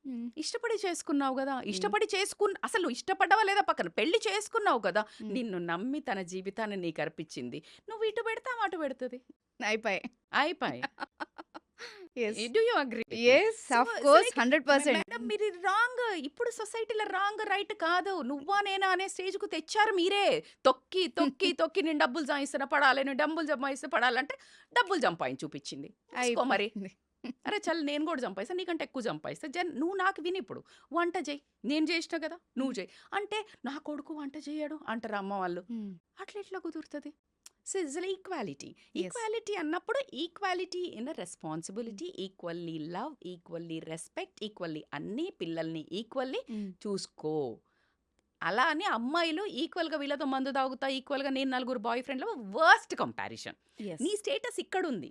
హ్మ్. ఇష్టపడి చేసుకున్నావు గదా! హ్మ్. అసలు ఇష్టపడ్డావా లేదా పక్కన. పెళ్లి చేసుకున్నావు కదా! హ్మ్. నిన్ను నమ్మి తన జీవితాన్ని నీకర్పించింది. నువ్వు ఇటు పెడితే ఆమె అటు పెడతది. అయిపాయే. అయిపాయే. Yes. Do you agree with me? Yes. So of it's course like 100%. Madam మీరు రాంగ్. ఇప్పుడు సొసైటీలో రాంగ్, రైట్ కాదు. నువ్వా నేనా అనే స్టేజ్‌కు తెచ్చారు మీరే. తొక్కి, తొక్కి, తొక్కి నేను డబ్బులు సంపాదిస్తున్నా పడాలి, నేను డబ్బులు సంపాదిస్తే పడాలంటే డబ్బులు సంపాదించి చూపించింది. చూసుకో మరి. అయిపోయింది. అరే చల్ నేను కూడా సంపాదిస్తా, నీకంటే ఎక్కువ సంపాదిస్తా. నువ్వు నాకు వినిప్పుడు. వంట చెయ్యి. నేను చేసినా కదా! నువ్వు చెయ్యి. అంటే నా కొడుకు వంట చెయ్యడు అంటారు అమ్మ వాళ్ళు. హ్మ్. అట్లెట్లా కుదురుతది? So it's equality. Yes. Equality అన్నప్పుడు equality in responsibility, equally love, equally respect, equally అన్నీ పిల్లల్ని ఈక్వల్లీ హ్మ్. చూసుకో. అలా అని అమ్మాయిలు ఈక్వల్‌గా వీళ్ళతో మందు తాగుతా, ఈక్వల్‌గా నేను నలుగురు బాయ్ ఫ్రెండ్‌లో వర్స్ట్ కంపారిజన్. యెస్. నీ స్టేటస్ ఇక్కడుంది.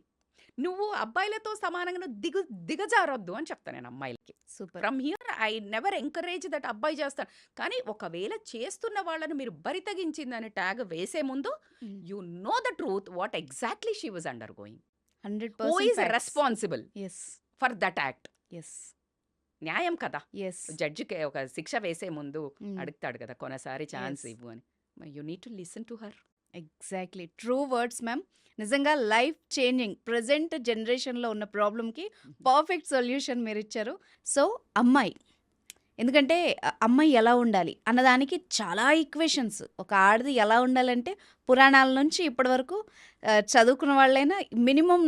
నువ్వు అబ్బాయిలతో సమానంగా నువ్వు దిగజారొద్దు అని చెప్తా నేను అమ్మాయిలకి. Super. From here I never encourage that అబ్బాయి చేస్తాడు. కానీ ఒకవేళ చేస్తున్న వాళ్ళని మీరు బరి తెగించిందని ట్యాగ్ వేసే ముందు హ్మ్. You know the truth what exactly she was under going. Who 100% is facts. Responsible yes. For that act? Yes. న్యాయం కదా! యెస్. జడ్జికి ఒక శిక్ష వేసే ముందు హ్మ్. అడుగుతాడు కదా, కొనసారి ఛాన్స్ యెస్. ఇవ్వు అని. You need to listen to her. Exactly. True words ma'am. నిజంగా లైఫ్ చేంజింగ్ ప్రెజెంట్ జనరేషన్‌లో ఉన్న ప్రాబ్లమ్‌కి పర్ఫెక్ట్ సొల్యూషన్ మీరిచ్చారు. సో, అమ్మాయి ఎందుకంటే అమ్మాయి ఎలా ఉండాలి అన్నదానికి చాలా ఈక్వేషన్స్. ఒక ఆడది ఎలా ఉండాలంటే పురాణాల నుంచి ఇప్పటి వరకు చదువుకున్న వాళ్ళైనా మినిమమ్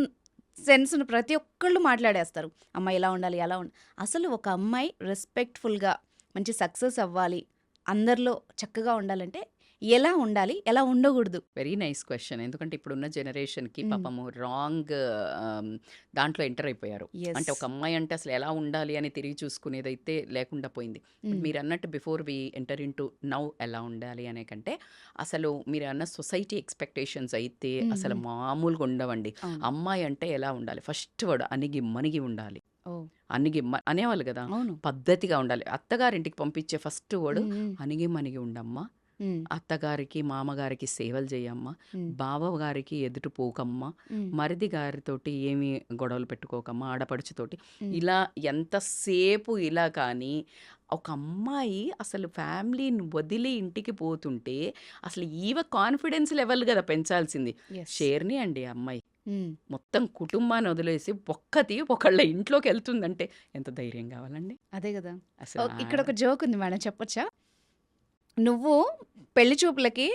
సెన్స్‌ని ప్రతి ఒక్కళ్ళు మాట్లాడేస్తారు. అమ్మాయి ఇలా ఉండాలి, అలా అసలు ఒక అమ్మాయి రెస్పెక్ట్‌ఫుల్‌గా మంచి సక్సెస్ అవ్వాలి, అందరిలో చక్కగా ఉండాలంటే ఎలా ఉండాలి? ఎలా ఉండకూడదు? Very nice question. ఎందుకంటే ఇప్పుడున్న జనరేషన్‌కి హ్మ్. పాపము రాంగ్ దాంట్లో ఎంటర్ అయిపోయారు. అంటే యెస్. ఒక అమ్మాయి అంటే అసలు ఎలా ఉండాలి అని తిరిగి చూసుకునేదైతే లేకుండా పోయింది. బట్ హ్మ్. మీరన్నట్టు before we enter into now ఎలా ఉండాలి అనే కంటే, అసలు మీరన్న సొసైటీ ఎక్స్‌పెక్టేషన్స్ అయితే అసలు హ్మ్. మామూలుగా ఉండవండి. అవును. అమ్మాయి అంటే ఎలా ఉండాలి? ఫస్ట్ వర్డ్ అణిగి మణిగి ఉండాలి. ఓహ్! అనేవాళ్ళు కదా! అవును. పద్ధతిగా ఉండాలి. అత్తగారింటికి పంపించే ఫస్ట్ వర్డ్ హ్మ్. హ్మ్. అణిగి మణిగి ఉండమ్మా. హ్మ్. అత్తగారికి, మామగారికి సేవలు చేయమ్మా. హ్మ్. బావగారికి ఎదుటి పోకమ్మా. హ్మ్. మరిది గారితోటి ఏమి గొడవలు పెట్టుకోకమ్మా. ఆడపడుచుతోటి. హ్మ్. ఇలా ఎంతసేపు ఇలా కానీ, ఒక అమ్మాయి అసలు ఫ్యామిలీని వదిలి ఇంటికి పోతుంటే, అసలు ఈమె కాన్ఫిడెన్స్ లెవెల్ కదా పెంచాల్సింది. యెస్. షేర్‌ని అండి ఆ అమ్మాయి. హ్మ్. మొత్తం కుటుంబాన్ని వదిలేసి ఒక్కతి ఒకళ్ళ ఇంట్లోకెళ్తుందంటే ఎంత ధైర్యం కావాలండి? అదే గదా! అసలు ఇక్కడొక జోక్ ఉంది మేడం, చెప్పొచ్చా? నువ్వు పెళ్లి చూపులకి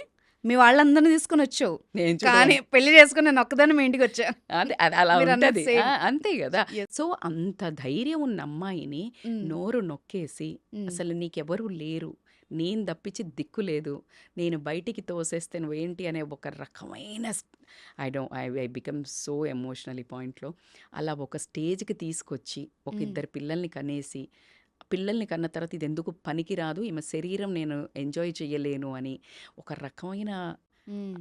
మీ వాళ్ళందరిని తీసుకొనొచ్చావు. నేను కానీ చూడమని పెళ్లి చేసుకొని నేను ఒక్కదాన్ని మీ ఇంటికొచ్చా. అదే అది అలా మీరన్నది ఉంటది. సేమ్. అంతే గదా! యెస్. సో, అంత ధైర్యం ఉన్న అమ్మాయిని హ్మ్. నోరు నొక్కేసి, హ్మ్. అసలు నీకెవరు లేరు, నేను తప్పించి దిక్కు లేదు, నేను బయటికి తోసేస్తే నువ్వేంటి అనే ఒక రకమైన ఐ బికమ్ సో ఎమోషనల్ ఈ పాయింట్‌లో. అలా ఒక స్టేజ్‌కి తీసుకొచ్చి, ఒక హ్మ్. ఇద్దరు పిల్లల్ని కనేసి, పిల్లల్ని కన్న తర్వాత ఇదెందుకు పనికిరాదు, ఈమె శరీరం నేను ఎంజాయ్ చెయ్యలేను అని ఒక రకమైన హ్మ్.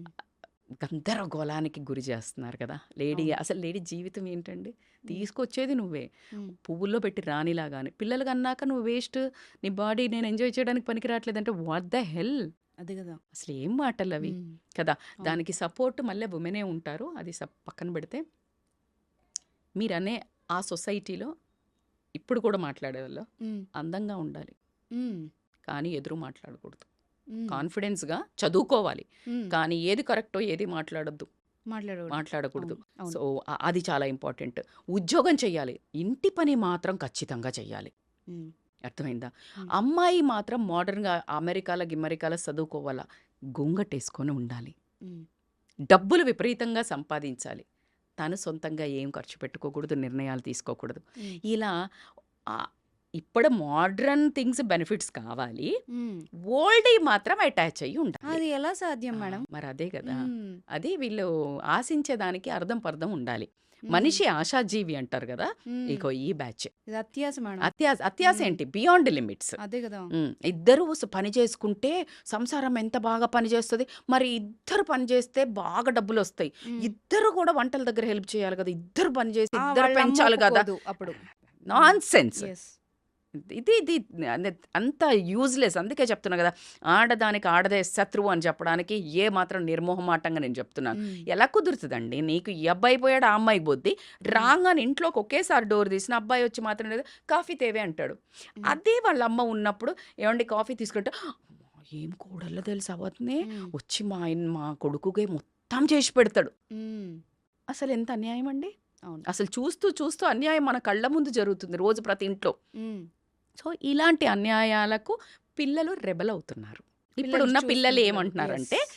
గందరగోళానికి గురి చేస్తున్నారు కదా! అవును. అసలు లేడీ జీవితం ఏంటండి? హ్మ్. తీసుకొచ్చేది నువ్వే. హ్మ్. పువ్వుల్లో పెట్టి రాణిలాగానే. పిల్లలు కన్నాక నువ్వు వేస్ట్. నీ బాడీ నేను ఎంజాయ్ చేయడానికి పనికి రాట్లేదంటే వాట్ ద హెల్? అదే గదా! అసలు ఏం మాటలవి హ్మ్. కదా! అవును. దానికి సపోర్ట్ మళ్ళీ వుమెనే ఉంటారు. అది పక్కన పెడితే, మీరనే ఆ సొసైటీలో ఇప్పుడు కూడా మాట్లాడేవాళ్ళు హ్మ్. అందంగా ఉండాలి. హ్మ్. కానీ ఎదురు మాట్లాడకూడదు. హ్మ్. కాన్ఫిడెన్స్‌గా చదువుకోవాలి. హ్మ్. కానీ ఏది కరెక్టో ఏది మాట్లాడొద్దు. మాట్లాడకూడదు. మాట్లాడకూడదు. అవును. అవును. సో, అది చాలా ఇంపార్టెంట్. ఉద్యోగం చెయ్యాలి. ఇంటి పని మాత్రం ఖచ్చితంగా చెయ్యాలి. హ్మ్. అర్థమైందా? హ్మ్. అమ్మాయి మాత్రం మోడర్న్‌గా అమెరికాలో, గిమ్మరికాలో చదువుకోవాలా. గొంగటేసుకొని ఉండాలి. హ్మ్. డబ్బులు విపరీతంగా సంపాదించాలి. తను సొంతంగా ఏం ఖర్చు పెట్టుకోకూడదు. నిర్ణయాలు తీసుకోకూడదు. హ్మ్. ఇలా ఆహ్, ఇప్పుడు మోడ్రన్ థింగ్స్ బెనిఫిట్స్ కావాలి. హ్మ్. ఓల్డ్‌యి మాత్రం అటాచ్ అయ్యి ఉండాలి. అది ఎలా సాధ్యం ఆ! మేడం? మరదే గదా! హ్మ్. అది వీళ్ళు ఆశించేదానికి అర్థం పర్థం ఉండాలి. హ్మ్. మనిషి ఆశాజీవి అంటారు గదా! హ్మ్. ఇగో ఈ బ్యాచ్. ఇది అత్యాస మేడం. అత్యాస హ్మ్. ఏంటి? Beyond limits. అదే గదా! ఇద్దరూ పని చేసుకుంటే సంసారం ఎంత బాగా పనిచేస్తది. మరి ఇద్దరు పని చేస్తే బాగా డబ్బులొస్తాయి. హ్మ్. ఇద్దరు కూడా వంటల దగ్గర హెల్ప్ చేయాలి గదా! ఇద్దరు పని చేసి ఇద్దరు వాళ్ళ అమ్మ పెంచాలి గదా! ఒప్పుకోదు అప్పుడు. హ్మ్. నాన్‌సెన్స్. యెస్. ఇది అంత యూజ్‌లెస్. అందుకే చెప్తున్నా గదా! ఆడదానికి ఆడదే శత్రువు అని చెప్పడానికి ఏ మాత్రం నిర్మోహమాటంగా నేను చెప్తున్నాను. హ్మ్. ఎలా కుదురుతదండి? నీకు ఈ అబ్బాయి పోయాడు, ఆ అమ్మాయి పోద్ది. హ్మ్. రాంగానే ఇంట్లోకి ఒకేసారి డోర్ తీసిన అబ్బాయి వచ్చి మాత్రం లేదు, "కాఫీ తేవే" అంటాడు. హ్మ్. అదే వాళ్ళ అమ్మ ఉన్నప్పుడు, "ఏవండీ కాఫీ తీసుకుంటే" ఏం కోడల్లో తెలుసా వదినే, హ్మ్. వచ్చి మా కొడుకుకి మొత్తం చేసి పెడతాడు. హ్మ్. అసలెంత అన్యాయం అండి? అవును. అసలు చూస్తూ చూస్తూ అన్యాయం మన కళ్ళ ముందు జరుగుతుంది రోజు ప్రతి ఇంట్లో. హ్మ్. సో, ఇలాంటి అన్యాయాలకు పిల్లలు రెబెలవుతున్నారు. పిల్లలు ఇప్పుడున్న పిల్లలు చూస్తున్నారు. ఏమంటున్నారంటే, యెస్.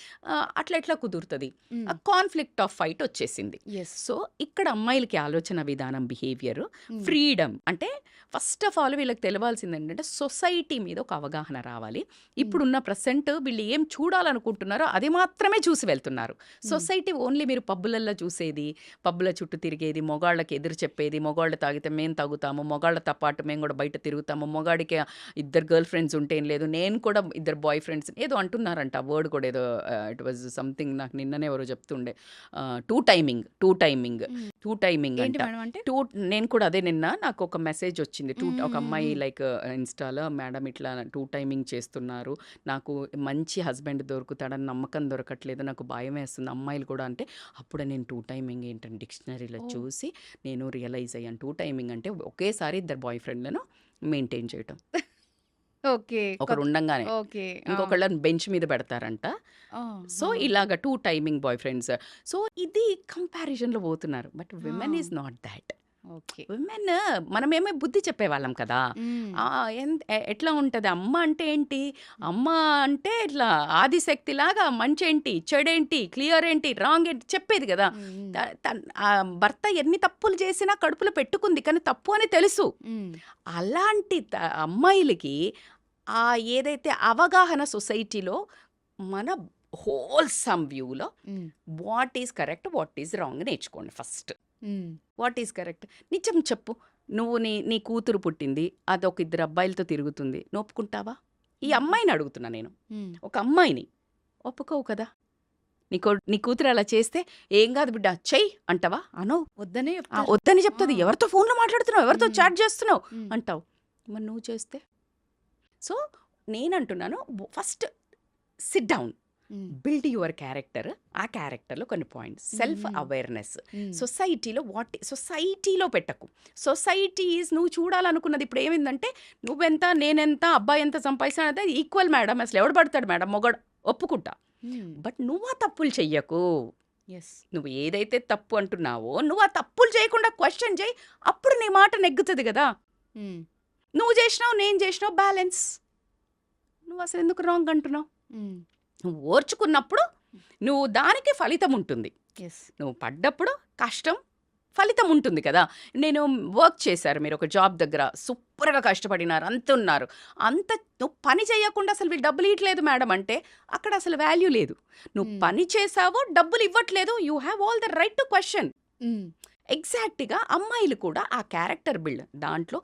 అట్లా ఎట్లా కుదురుతది? హ్మ్. కాన్‌ఫ్లిక్ట్ ఆఫ్ ఫైట్ వచ్చేసింది. యెస్. సో, ఇక్కడ అమ్మాయిలకి ఆలోచన విధానం, బిహేవియర్, హ్మ్. ఫ్రీడమ్ అంటే ఫస్ట్ ఆఫ్ ఆల్ వీళ్ళకి తెలవాల్సిందేంటంటే సొసైటీ మీద ఒక అవగాహన రావాలి. హ్మ్. ఇప్పుడున్న ప్రెజెంట్ వీళ్ళు ఏం చూడాలనుకుంటున్నారో అది మాత్రమే చూసి వెళ్తున్నారు. హ్మ్. సొసైటీ ఓన్లీ మీరు పబ్బులల్లో చూసేది, పబ్బుల చుట్టూ తిరిగేది, మొగాళ్ళకి ఎదురు చెప్పేది, మొగాళ్ళు తాగితే మేము తాగుతాము, మొగాళ్ళతో పాటు మేము కూడా బయట తిరుగుతాము, మొగాడికి ఇద్దరు గర్ల్ ఫ్రెండ్స్ ఉంటే ఏం లేదు, నేను కూడా ఇద్దరు బాయ్ ఫ్రెండ్స్ బ్యాలెన్స్ ఏదో అంటున్నారంట ఆ వర్డ్ కూడా ఏదో ఇట్ వాజ్ సంథింగ్ నాకు నిన్ననే ఎవరో చెప్తుండే టూ టైమింగ్ హ్మ్. టూ టైమింగ్ ఏంటి అంట మేడం అంటే? టూ నేను కూడా అదే నిన్న నాకు ఒక మెసేజ్ వచ్చింది హ్మ్. ఒక హ్మ్. అమ్మాయి హ్మ్. లైక్ ఇన్స్టాలో మేడం ఇట్లా టూ టైమింగ్ చేస్తున్నారు నాకు మంచి హస్బెండ్ దొరుకుతాడని నమ్మకం దొరకట్లేదు నాకు భయం వేస్తుంది అమ్మాయిలు కూడా అంటే అప్పుడే నేను టూ టైమింగ్ ఏంటంటే డిక్షనరీలో ఓహ్! చూసి నేను రియలైజ్ అయ్యాను టూ టైమింగ్ అంటే ఒకేసారి ఇద్దరు బాయ్ ఫ్రెండ్లను మెయింటైన్ చేయటం ఓకే. ఒకడు ఉండంగానే ఓకే. ఆ! ఇంకొకళ్ళని బెంచ్ మీద పెడతారంట ఆ! సో ఆ! ఇలాగ two timing boyfriends so ఇది కంపారిజన్లో పోతున్నారు బట్ ఆ! Women is not that okay. Women మనమేమో బుద్ధి చెప్పేవాళ్ళం కదా హ్మ్. ఎట్లా ఉంటుంది అమ్మ అంటే ఏంటి అమ్మ అంటే ఇట్లా ఆదిశక్తిలాగా మంచి ఏంటి చెడేంటి క్లియర్ ఏంటి రాంగ్ ఏంటి చెప్పేది కదా హ్మ్. హ్మ్. ఆ భర్త ఎన్ని తప్పులు చేసినా కడుపులో పెట్టుకుంది కానీ తప్పు అని తెలుసు హ్మ్. అలాంటి అమ్మాయిలకి ఆ ఏదైతే అవగాహన సొసైటీలో మన హోల్సమ్ వ్యూలో హ్మ్. What is correct what is wrong నేర్చుకోండి ఫస్ట్ హ్మ్. వాట్ ఈజ్ కరెక్ట్ నిజం చెప్పు నువ్వు నీ కూతురు పుట్టింది అదొక ఇద్దరు అబ్బాయిలతో తిరుగుతుంది నువ్వు ఒప్పుకుంటావా ఈ హ్మ్. అమ్మాయిని అడుగుతున్నా నేను హ్మ్. ఒక అమ్మాయిని ఒప్పుకోవు కదా నీ కూతురు అలా చేస్తే ఏం కాదు బిడ్డ చెయ్యి అంటావా అనవు వద్దనే చెప్తారు. వద్దని ఆ! చెప్తుంది ఎవరితో ఫోన్లో మాట్లాడుతున్నావు ఎవరితో హ్మ్. చాట్ చేస్తున్నావు హ్మ్. అంటావు మరి నువ్వు చేస్తే సో నేనంటున్నాను ఫస్ట్ సిట్ డౌన్ హ్మ్. బిల్డ్ యువర్ క్యారెక్టర్ ఆ క్యారెక్టర్లో కొన్ని పాయింట్స్ హ్మ్. సెల్ఫ్ హ్మ్. అవేర్నెస్ హ్మ్. సొసైటీలో పెట్టకు సొసైటీ ఈజ్ నువ్వు చూడాలనుకున్నది ఇప్పుడు ఏమైందంటే నువ్వెంత నేనెంత అబ్బాయి ఎంత సంపాదిస్తాను అదే ఈక్వల్ మేడం అసలు ఎవడు పడతాడు మేడం మొగడు ఒప్పుకుంటా హ్మ్. బట్ నువ్వు ఆ తప్పులు చెయ్యకు యెస్. నువ్వు ఏదైతే తప్పు అంటున్నావో నువ్వు ఆ తప్పులు చేయకుండా క్వశ్చన్ చేయి అప్పుడు నీ మాట నెగ్గుతుంది కదా హ్మ్. నువ్వు చేసినావు నేను చేసినావు బ్యాలెన్స్ నువ్వు అసలు ఎందుకు రాంగ్ అంటున్నావు హ్మ్. నువ్వు ఓర్చుకున్నప్పుడు నువ్వు దానికి ఫలితం ఉంటుంది యెస్. నువ్వు పడ్డప్పుడు కష్టం ఫలితం ఉంటుంది కదా నేను వర్క్ చేశారు మీరు ఒక జాబ్ దగ్గర సూపర్గా కష్టపడినారు అంత ఉన్నారు అంత నువ్వు పని చేయకుండా అసలు వీళ్ళు డబ్బులు ఇవ్వట్లేదు మేడం అంటే అక్కడ అసలు వాల్యూ లేదు నువ్వు హ్మ్. పని చేసావో డబ్బులు ఇవ్వట్లేదు you have all the right to question హ్మ్. ఎగ్జాక్ట్గా అమ్మాయిలు కూడా ఆ క్యారెక్టర్ బిల్డ్ దాంట్లో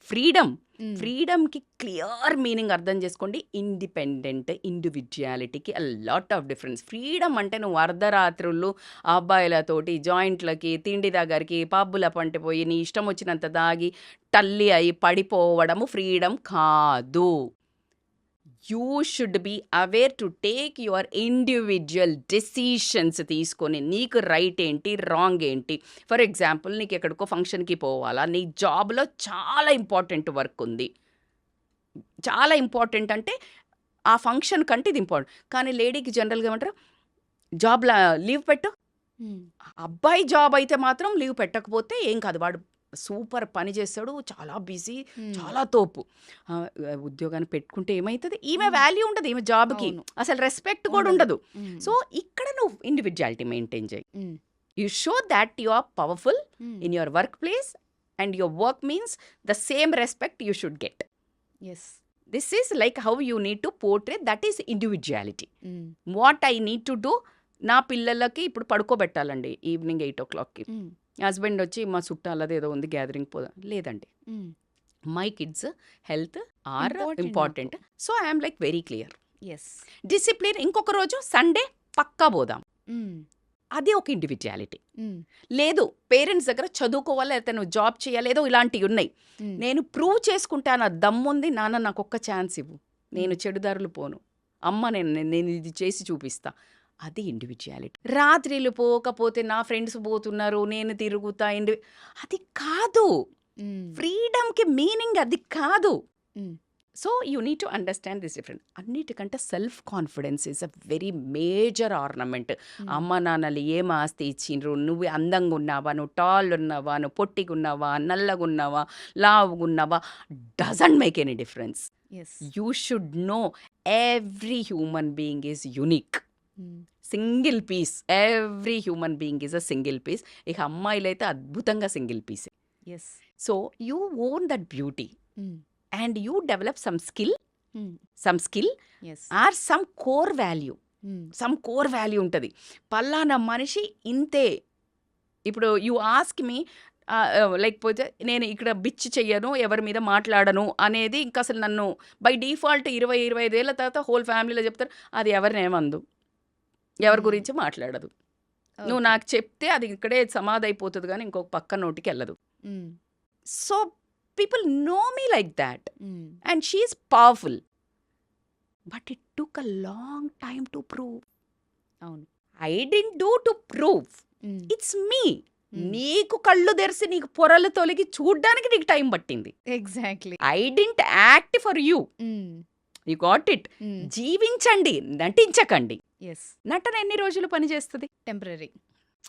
ఫ్రీడమ్ హ్మ్. ఫ్రీడమ్కి క్లియర్ మీనింగ్ అర్థం చేసుకోండి ఇండిపెండెంట్ ఇండివిజువాలిటీకి a lot of difference freedom అంటే నువ్వు అర్ధరాత్రులు ఆ అబ్బాయిలతోటి జాయింట్లకి తిండి దగ్గరికి పబ్బుల పంటి పోయి నీ ఇష్టం వచ్చినంత దాగి తల్లి అయి పడిపోవడము ఫ్రీడమ్ కాదు you should be aware to take your individual decisions తీసుకొని నీకు రైట్ ఏంటి రాంగ్ ఏంటి ఫర్ ఎగ్జాంపుల్ నీకు ఎక్కడికో ఫంక్షన్కి పోవాలా నీ జాబ్లో చాలా ఇంపార్టెంట్ వర్క్ ఉంది చాలా ఇంపార్టెంట్ అంటే ఆ ఫంక్షన్ కంటే ఇది ఇంపార్టెంట్ కానీ లేడీకి జనరల్గా ఏమంటారు జాబ్లా లీవ్ పెట్టు హ్మ్. అబ్బాయి జాబ్ అయితే మాత్రం లీవ్ పెట్టకపోతే ఏం కాదు వాడు సూపర్ పని చేస్తాడు చాలా బిజీ హ్మ్. చాలా తోపు ఆ, ఉద్యోగాన్ని పెట్టుకుంటే ఏమవుతుంది ఈమె హ్మ్. వాల్యూ ఉండదు ఈమె జాబ్కి అవును. అసలు రెస్పెక్ట్ కూడా ఉండదు. ఉండదు హ్మ్. సో ఇక్కడ నువ్వు ఇండివిజువాలిటీ మెయింటైన్ చేయి hmm. You show that you are powerful hmm. In your work place and your work means the same respect you should get yes. This is like how you need to portray that is individuality hmm. What I need to do నా పిల్లలకి ఇప్పుడు పడుకోబెట్టాలండి evening 8 o'clockకి హ్మ్. Husband వచ్చి మా చుట్టాలది ఏదో ఉంది gathering పోదాం లేదండి hmm. My kids health are important important నాకు. So I'm like very clear yes. Discipline ఇంకొక రోజు సండే పక్కా పోదాం హ్మ్. అది ఒక ఇండివిజువాలిటీ హ్మ్. లేదు పేరెంట్స్ దగ్గర చదువుకోవాలి లేకపోతే నువ్వు జాబ్ చేయాలి ఏదో ఇలాంటివి ఉన్నాయి హ్మ్. నేను ప్రూవ్ చేసుకుంటే నా దమ్ముంది నాన్న నాకు ఒక్క ఛాన్స్ ఇవ్వు నేను హ్మ్. చెడుదారులు పోను అమ్మ నేను ఇది చేసి చూపిస్తా అది ఇండివిజువాలిటీ రాత్రిళ్ళు పోకపోతే నా ఫ్రెండ్స్ పోతున్నారు నేను తిరుగుతా అది కాదు హ్మ్. ఫ్రీడమ్కి మీనింగ్ అది కాదు hmm. So you need to understand this different అన్నిటికంటే self confidence is a very major ornament hmm. అమ్మ నాన్నలు ఏం ఆస్తి ఇచ్చిండ్రు నువ్వు అందంగా ఉన్నావా నువ్వు టాల్ ఉన్నావా నువ్వు పొట్టిగా ఉన్నావా నల్లగా ఉన్నావా లావుగా ఉన్నావా doesn't make any difference yes. You should know every human being is unique hmm. Single piece every human being is a single piece ఇక అమ్మాయిలైతే అద్భుతంగా సింగిల్ పీసే yes. So you own that beauty hmm. And you develop hmm. Some skill yes. Or some core value hmm. ఉంటుంది పలానా మనిషి ఇంతే ఇప్పుడు you ask me లేకపోతే నేను ఇక్కడ బిచ్ చెయ్యను, ఎవరి మీద మాట్లాడను అనేది ఇంక అసలు నన్ను బై డిఫాల్ట్ 25 ఏళ్ల తర్వాత హోల్ ఫ్యామిలీలో చెప్తారు. అది ఎవరినేమందు. ఎవరి హ్మ్. గురించి మాట్లాడదు. నువ్వు ఓకే. నాకు చెప్తే అది ఇక్కడే సమాధైపోతది గానీ ఇంకొక పక్క నోటికెళ్ళదు. Hmm. So, people know me like thought. Hmm. And she is powerful. But it took a long time to prove. అవును. I didn't do to prove. Hmm. It's me. Hmm. నీకు కళ్ళు తెరిసి నీకు పొరలు తొలగి చూడ్డానికి నీకు టైం పట్టింది. Exactly. I didn't act for you. Hmm. You got it. Hmm. జీవించండి, నటించకండి. యెస్. నటన ఎన్ని రోజులు పనిచేస్తది? టెంపరరీ.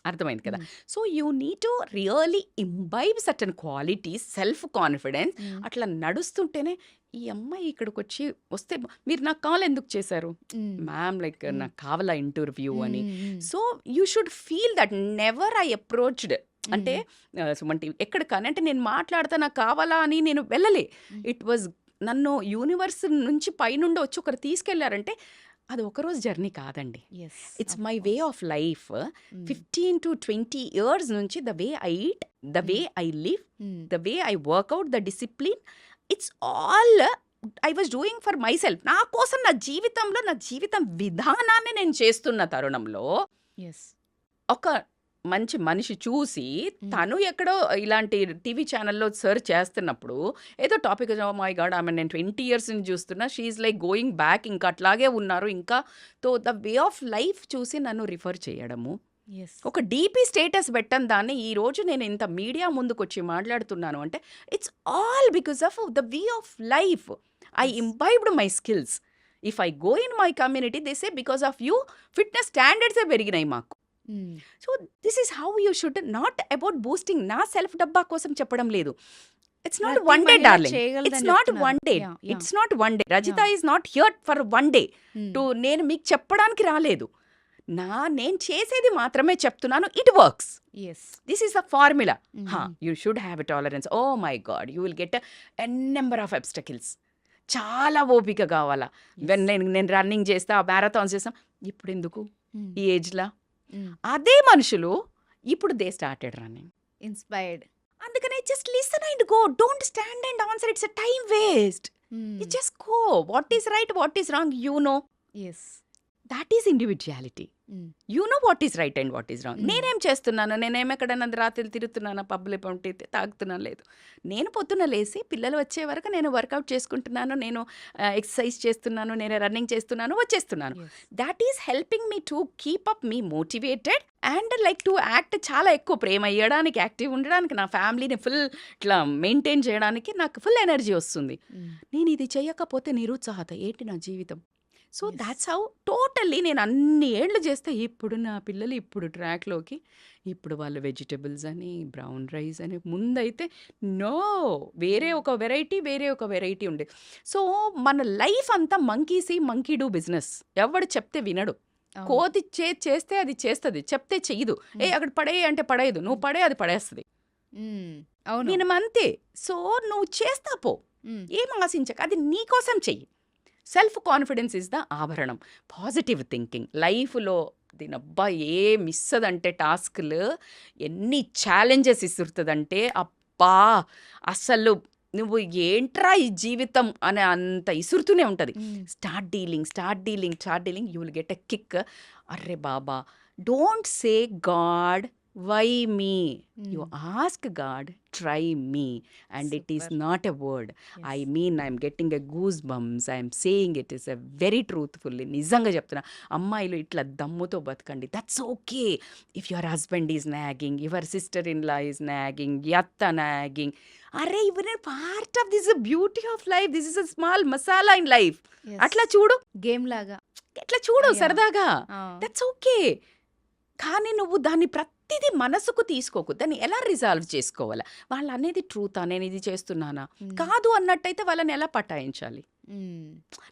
అర్థమైంది కదా! హ్మ్. So, you need to really imbibe certain qualities, self confidence. హ్మ్. అట్లా నడుస్తుంటేనే ఈ అమ్మాయి ఇక్కడికొచ్చి వస్తే మీరు నాకు కాల్ ఎందుకు చేశారు? హ్మ్. మ్యామ్ లైక్ హ్మ్. నాకు కావాలా ఇంటర్వ్యూ అని. హ్మ్. హ్మ్. So, you should feel that never I approached. అంటే హ్మ్. సుమన్ టీవీ ఎక్కడికని అంటే నేను మాట్లాడతా నాకు కావాలా అని నేను వెళ్ళలే. హ్మ్. ఇట్ వాజ్ నన్ను యూనివర్స్ నుంచి పైనుండి వచ్చి ఒకరు తీసుకెళ్లారంటే అది ఒకరోజు జర్నీ కాదండి. Yes. It's of my way course. Of life. హ్మ్. 15 to 20 years నుంచి the way I eat, the way hmm. I live, hmm. The way I workout, the discipline, it's all I was doing for myself. నా కోసం నా జీవితంలో నా జీవితం విధానాన్ని నేను చేస్తున్న తరుణంలో యెస్. ఒక మంచి మనిషి చూసి హ్మ్. తను ఎక్కడో ఇలాంటి టీవీ ఛానల్‌లో సెర్చ్ చేస్తున్నప్పుడు ఏదో టాపిక్ ఓహ్ మై గాడ్! ఆమె నేను 20 ఇయర్స్ నుంచి చూస్తున్నా. She is like going back ఇంకా అట్లాగే ఉన్నారు. ఇంకా ద వే ఆఫ్ లైఫ్ చూసి నన్ను రిఫర్ చేయడము. యెస్. ఒక డీపీ స్టేటస్ పెట్టని దాన్ని ఈరోజు నేను ఇంత మీడియా ముందుకొచ్చి మాట్లాడుతున్నాను అంటే it's all because of the way of life. I yes. Imbibed my skills. If I go in my community they say because of you fitness స్టాండర్డ్సే పెరిగినాయి మాకు. Hmm. So this is how you should not about boosting. నా self డబ్బా కోసం చెప్పడం లేదు. It's not ప్రతి one day మహిళ డార్లింగ్. చేయగలదని ఇట్స్ నాట్ చెప్తున్నారు. One day. Yeah! Yeah! It's not one day. Rajitha yeah! Is not here for one day hmm. To నేను మీకు చెప్పడానికి రాలేదు. నేను చేసేది మాత్రమే చెప్తున్నాను. It works. Yes. This is the formula. Hmm. You should have a tolerance. Oh my God! You will get an number of obstacles. చాలా ఓపిక కావాలా. యెస్. నేను రన్నింగ్ చేస్తా, మ్యారథాన్స్ చేస్తాం. ఇప్పుడెందుకు హ్మ్. ఈ ఏజ్‌లా? హ్మ్. అదే మనుషులు ఇప్పుడు దే స్టార్టెడ్ రన్నింగ్. ఇన్‌స్పైర్డ్. అందుకనే just listen and go. Don't stand and answer. It's a time waste. Hmm. You just go. What is right, what is wrong you know. Yes. That is individuality. Hmm. You know what is right and what is wrong. Hmm. నేనేం చేస్తున్నాను? నేనేం ఎక్కడైనా రాత్రులు తిరుగుతున్నానా? పబ్‌లో పొంటి తాగుతున్నాను లేదు. నేను పొద్దున్న లేసి పిల్లలు వచ్చే వరకు నేను వర్కౌట్ చేసుకుంటున్నాను. నేను ఎక్సర్సైజ్ చేస్తున్నాను. నేను రన్నింగ్ చేస్తున్నాను. వచ్చేస్తున్నాను. Yes. That is helping me to keep up me motivated and like to act. చాలా ఎక్కువ ప్రేమ ఇయ్యడానికి, యాక్టివ్ ఉండడానికి, నా ఫ్యామిలీని ఫుల్ ఇట్లా మెయింటైన్ చేయడానికి నాకు ఫుల్ ఎనర్జీ వస్తుంది. హ్మ్. నేను ఇది చేయకపోతే నిరుత్సాహత ఏంటి నా జీవితం. So yes. That's how totally నేను అన్ని ఏళ్ళు చేస్తే ఇప్పుడు నా పిల్లలు ఇప్పుడు ట్రాక్లోకి ఇప్పుడు వాళ్ళు వెజిటబుల్స్ అని బ్రౌన్ రైస్ అని ముందైతే నో వేరే ఒక వెరైటీ వేరే ఒక వెరైటీ ఉండే. సో మన లైఫ్ అంతా మంకీ డూ బిజినెస్. ఎవడు చెప్తే వినడు. అవును. కోతి చేస్తే అది చేస్తుంది, చెప్తే చెయ్యదు. అక్కడ పడేయి అంటే పడేయదు, నువ్వు పడే అది పడేస్తుంది. హ్మ్. అవును. మనం అంతే. సో నువ్వు చేస్తా పో, హ్మ్. ఏం ఆశించక అది నీ కోసం చెయ్యి. సెల్ఫ్ కాన్ఫిడెన్స్ ఇస్ ద ఆభరణం. పాజిటివ్ థింకింగ్ లైఫ్లో దీనబ్బా ఏ మిస్ అదంటే టాస్క్లు ఎన్ని ఛాలెంజెస్ ఇస్తుందంటే అబ్బా అసలు నువ్వు ఏంట్రా ఈ జీవితం అనే అంత ఇసురుతూనే ఉంటుంది. Hmm. Start dealing you will get a kick. అర్రే బాబా don't say God why me. You hmm. Ask God try me and it is super. Not a word. I yes. Mean I'm getting a goose bumps. I'm saying it is a very truthfully. నిజంగా చెప్తున్నా, అమ్మాయిలు ఇట్లా దమ్ముతో బతకండి. That's okay. If your husband is nagging, your sister in law is nagging, యత్త nagging, అరే ఇవన్నీ part of this beauty of life. This is a small masala in life. Yes. అట్లా చూడు, గేమ్ లాగా. ఎట్లా చూడు యాహ్! సరదాగా. ఆ! That's okay. కానీ నువ్వు దాన్ని ప్రతిదీ మనసుకు తీసుకోకు. దాన్ని ఎలా రిజాల్వ్ చేసుకోవాలా? వాళ్ళు అనేది ట్రూతా? నేను ఇది చేస్తున్నానా? హ్మ్. కాదు అన్నట్టయితే వాళ్ళని ఎలా పటాయించాలి? హ్మ్.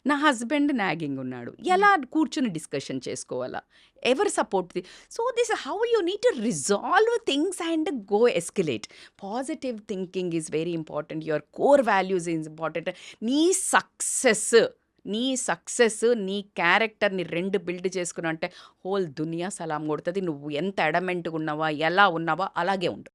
నా హస్బెండ్ నాగింగ్ ఉన్నాడు, ఎలా కూర్చుని డిస్కషన్ చేసుకోవాలా? ఎవరు support? So this how you need to resolve things and go escalate. Positive thinking is very important. Your core values is important. నీ సక్సెస్ నీ క్యారెక్టర్ని రెండు బిల్డ్ చేసుకున్నా అంటే హోల్ దునియా సలాం కొడుతుంది. నువ్వు ఎంత అడమెంట్గా ఉన్నావా, ఎలా ఉన్నావా అలాగే ఉండు.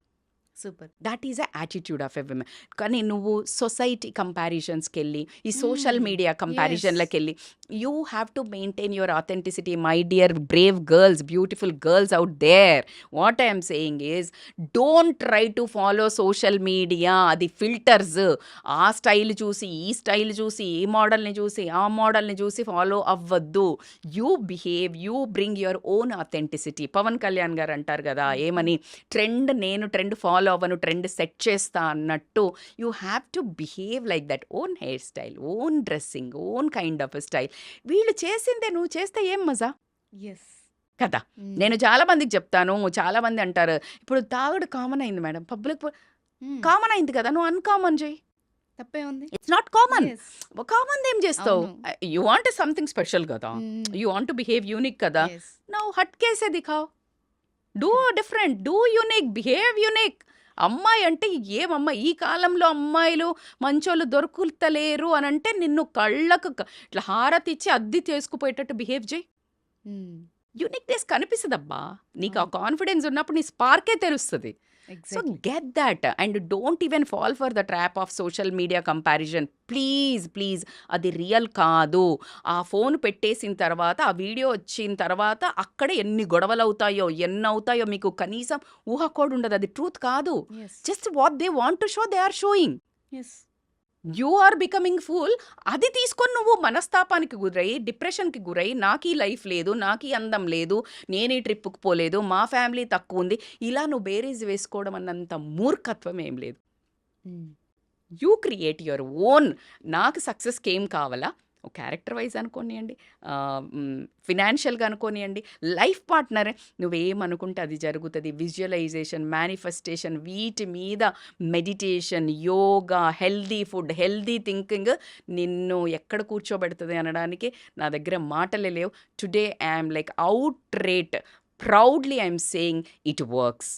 Super. That is a attitude of a women. కానీ నువ్వు సొసైటీ కంపారిజన్స్కి వెళ్ళి ఈ సోషల్ మీడియా ఎస్. కంపారిజన్లకు వెళ్ళి you have to maintain your authenticity my dear brave girls, beautiful girls out there. What I'm saying is don't try to follow social media. అది filters. ఆ style చూసి ఈ స్టైల్ చూసి ఈ మోడల్ని చూసి ఆ మోడల్ని చూసి ఫాలో అవ్వద్దు. You behave, you bring your own authenticity. Pawan Kalyan గారు అంటారు కదా ఏమని, నేను ట్రెండ్ ఫాలో అవ్వను, ట్రెండ్ సెట్ చేస్తా అన్నట్టు you have to behave like that. Own hair style, own dressing, own kind of style. వీళ్ళు చేసిందే నువ్వు చేస్తే ఏం మజా ఎస్. కదా. నేను చాలా మందికి చెప్తాను, చాలా మంది అంటారు ఇప్పుడు తాగుడు కామన్ అయింది మేడం, పబ్లిక్ కామన్ అయింది కదా, నువ్వు అన్కామన్ చేయి. తప్పే ఉంది. It's not common. Yes. Common ఏం చేస్తావు? అవును. యూ వాంట్ సంథింగ్ స్పెషల్ కదా, you want to behave unique కదా. ఎస్. నౌ హట్ కేసే దిఖావ్, do different, do unique, behave unique. అమ్మాయి అంటే ఏమమ్మా, ఈ కాలంలో అమ్మాయిలు మంచోళ్ళు దొరుకుతలేరు అని అంటే నిన్ను కళ్ళకు ఇట్లా హారతి ఇచ్చి అద్ది చేసుకుపోయేటట్టు బిహేవ్ చేయి. యూనిక్నెస్ కనిపిస్తుందబ్బా నీకు. ఆ అవును. కాన్ఫిడెన్స్ ఉన్నప్పుడు నీ స్పార్కే తెలుస్తుంది. So exactly. Get that and don't even fall for the trap of social media comparison. Please please, అది రియల్ కాదు. ఆ ఫోన్ పెట్టేసిన తర్వాత, ఆ వీడియో వచ్చిన తర్వాత అక్కడ ఎన్ని గొడవలు అవుతాయో ఎన్ని అవుతాయో మీకు కనీసం ఊహ కూడా ఉండదు. అది ట్రూత్ కాదు. Yes. Just what they want to show they are showing. Yes. You are becoming fool. అది తీసుకొని నువ్వు మనస్తాపానికి గురై, డిప్రెషన్కి గురై, నాకు ఈ లైఫ్ లేదు, నాకు ఈ అందం లేదు, నేను ఈ ట్రిప్కి పోలేదు, మా ఫ్యామిలీ తక్కువ ఉంది, ఇలా నువ్వు బేరీజ్ వేసుకోవడం అన్నంత మూర్ఖత్వం ఏం లేదు. You create your own. నాకు సక్సెస్కి ఏం కావాలా, క్యారెక్టర్ వైజ్ అనుకోనియండి, ఫినాన్షియల్గా అనుకోనియండి, లైఫ్ పార్ట్నర్, నువ్వేమనుకుంటే అది జరుగుతుంది. విజువలైజేషన్, మేనిఫెస్టేషన్, వీటి మీద meditation, yoga, healthy food, healthy thinking నిన్ను ఎక్కడ కూర్చోబెడుతుంది అనడానికి నా దగ్గర మాటలే లేవు. Today I'm like out rate, proudly I'm saying it works.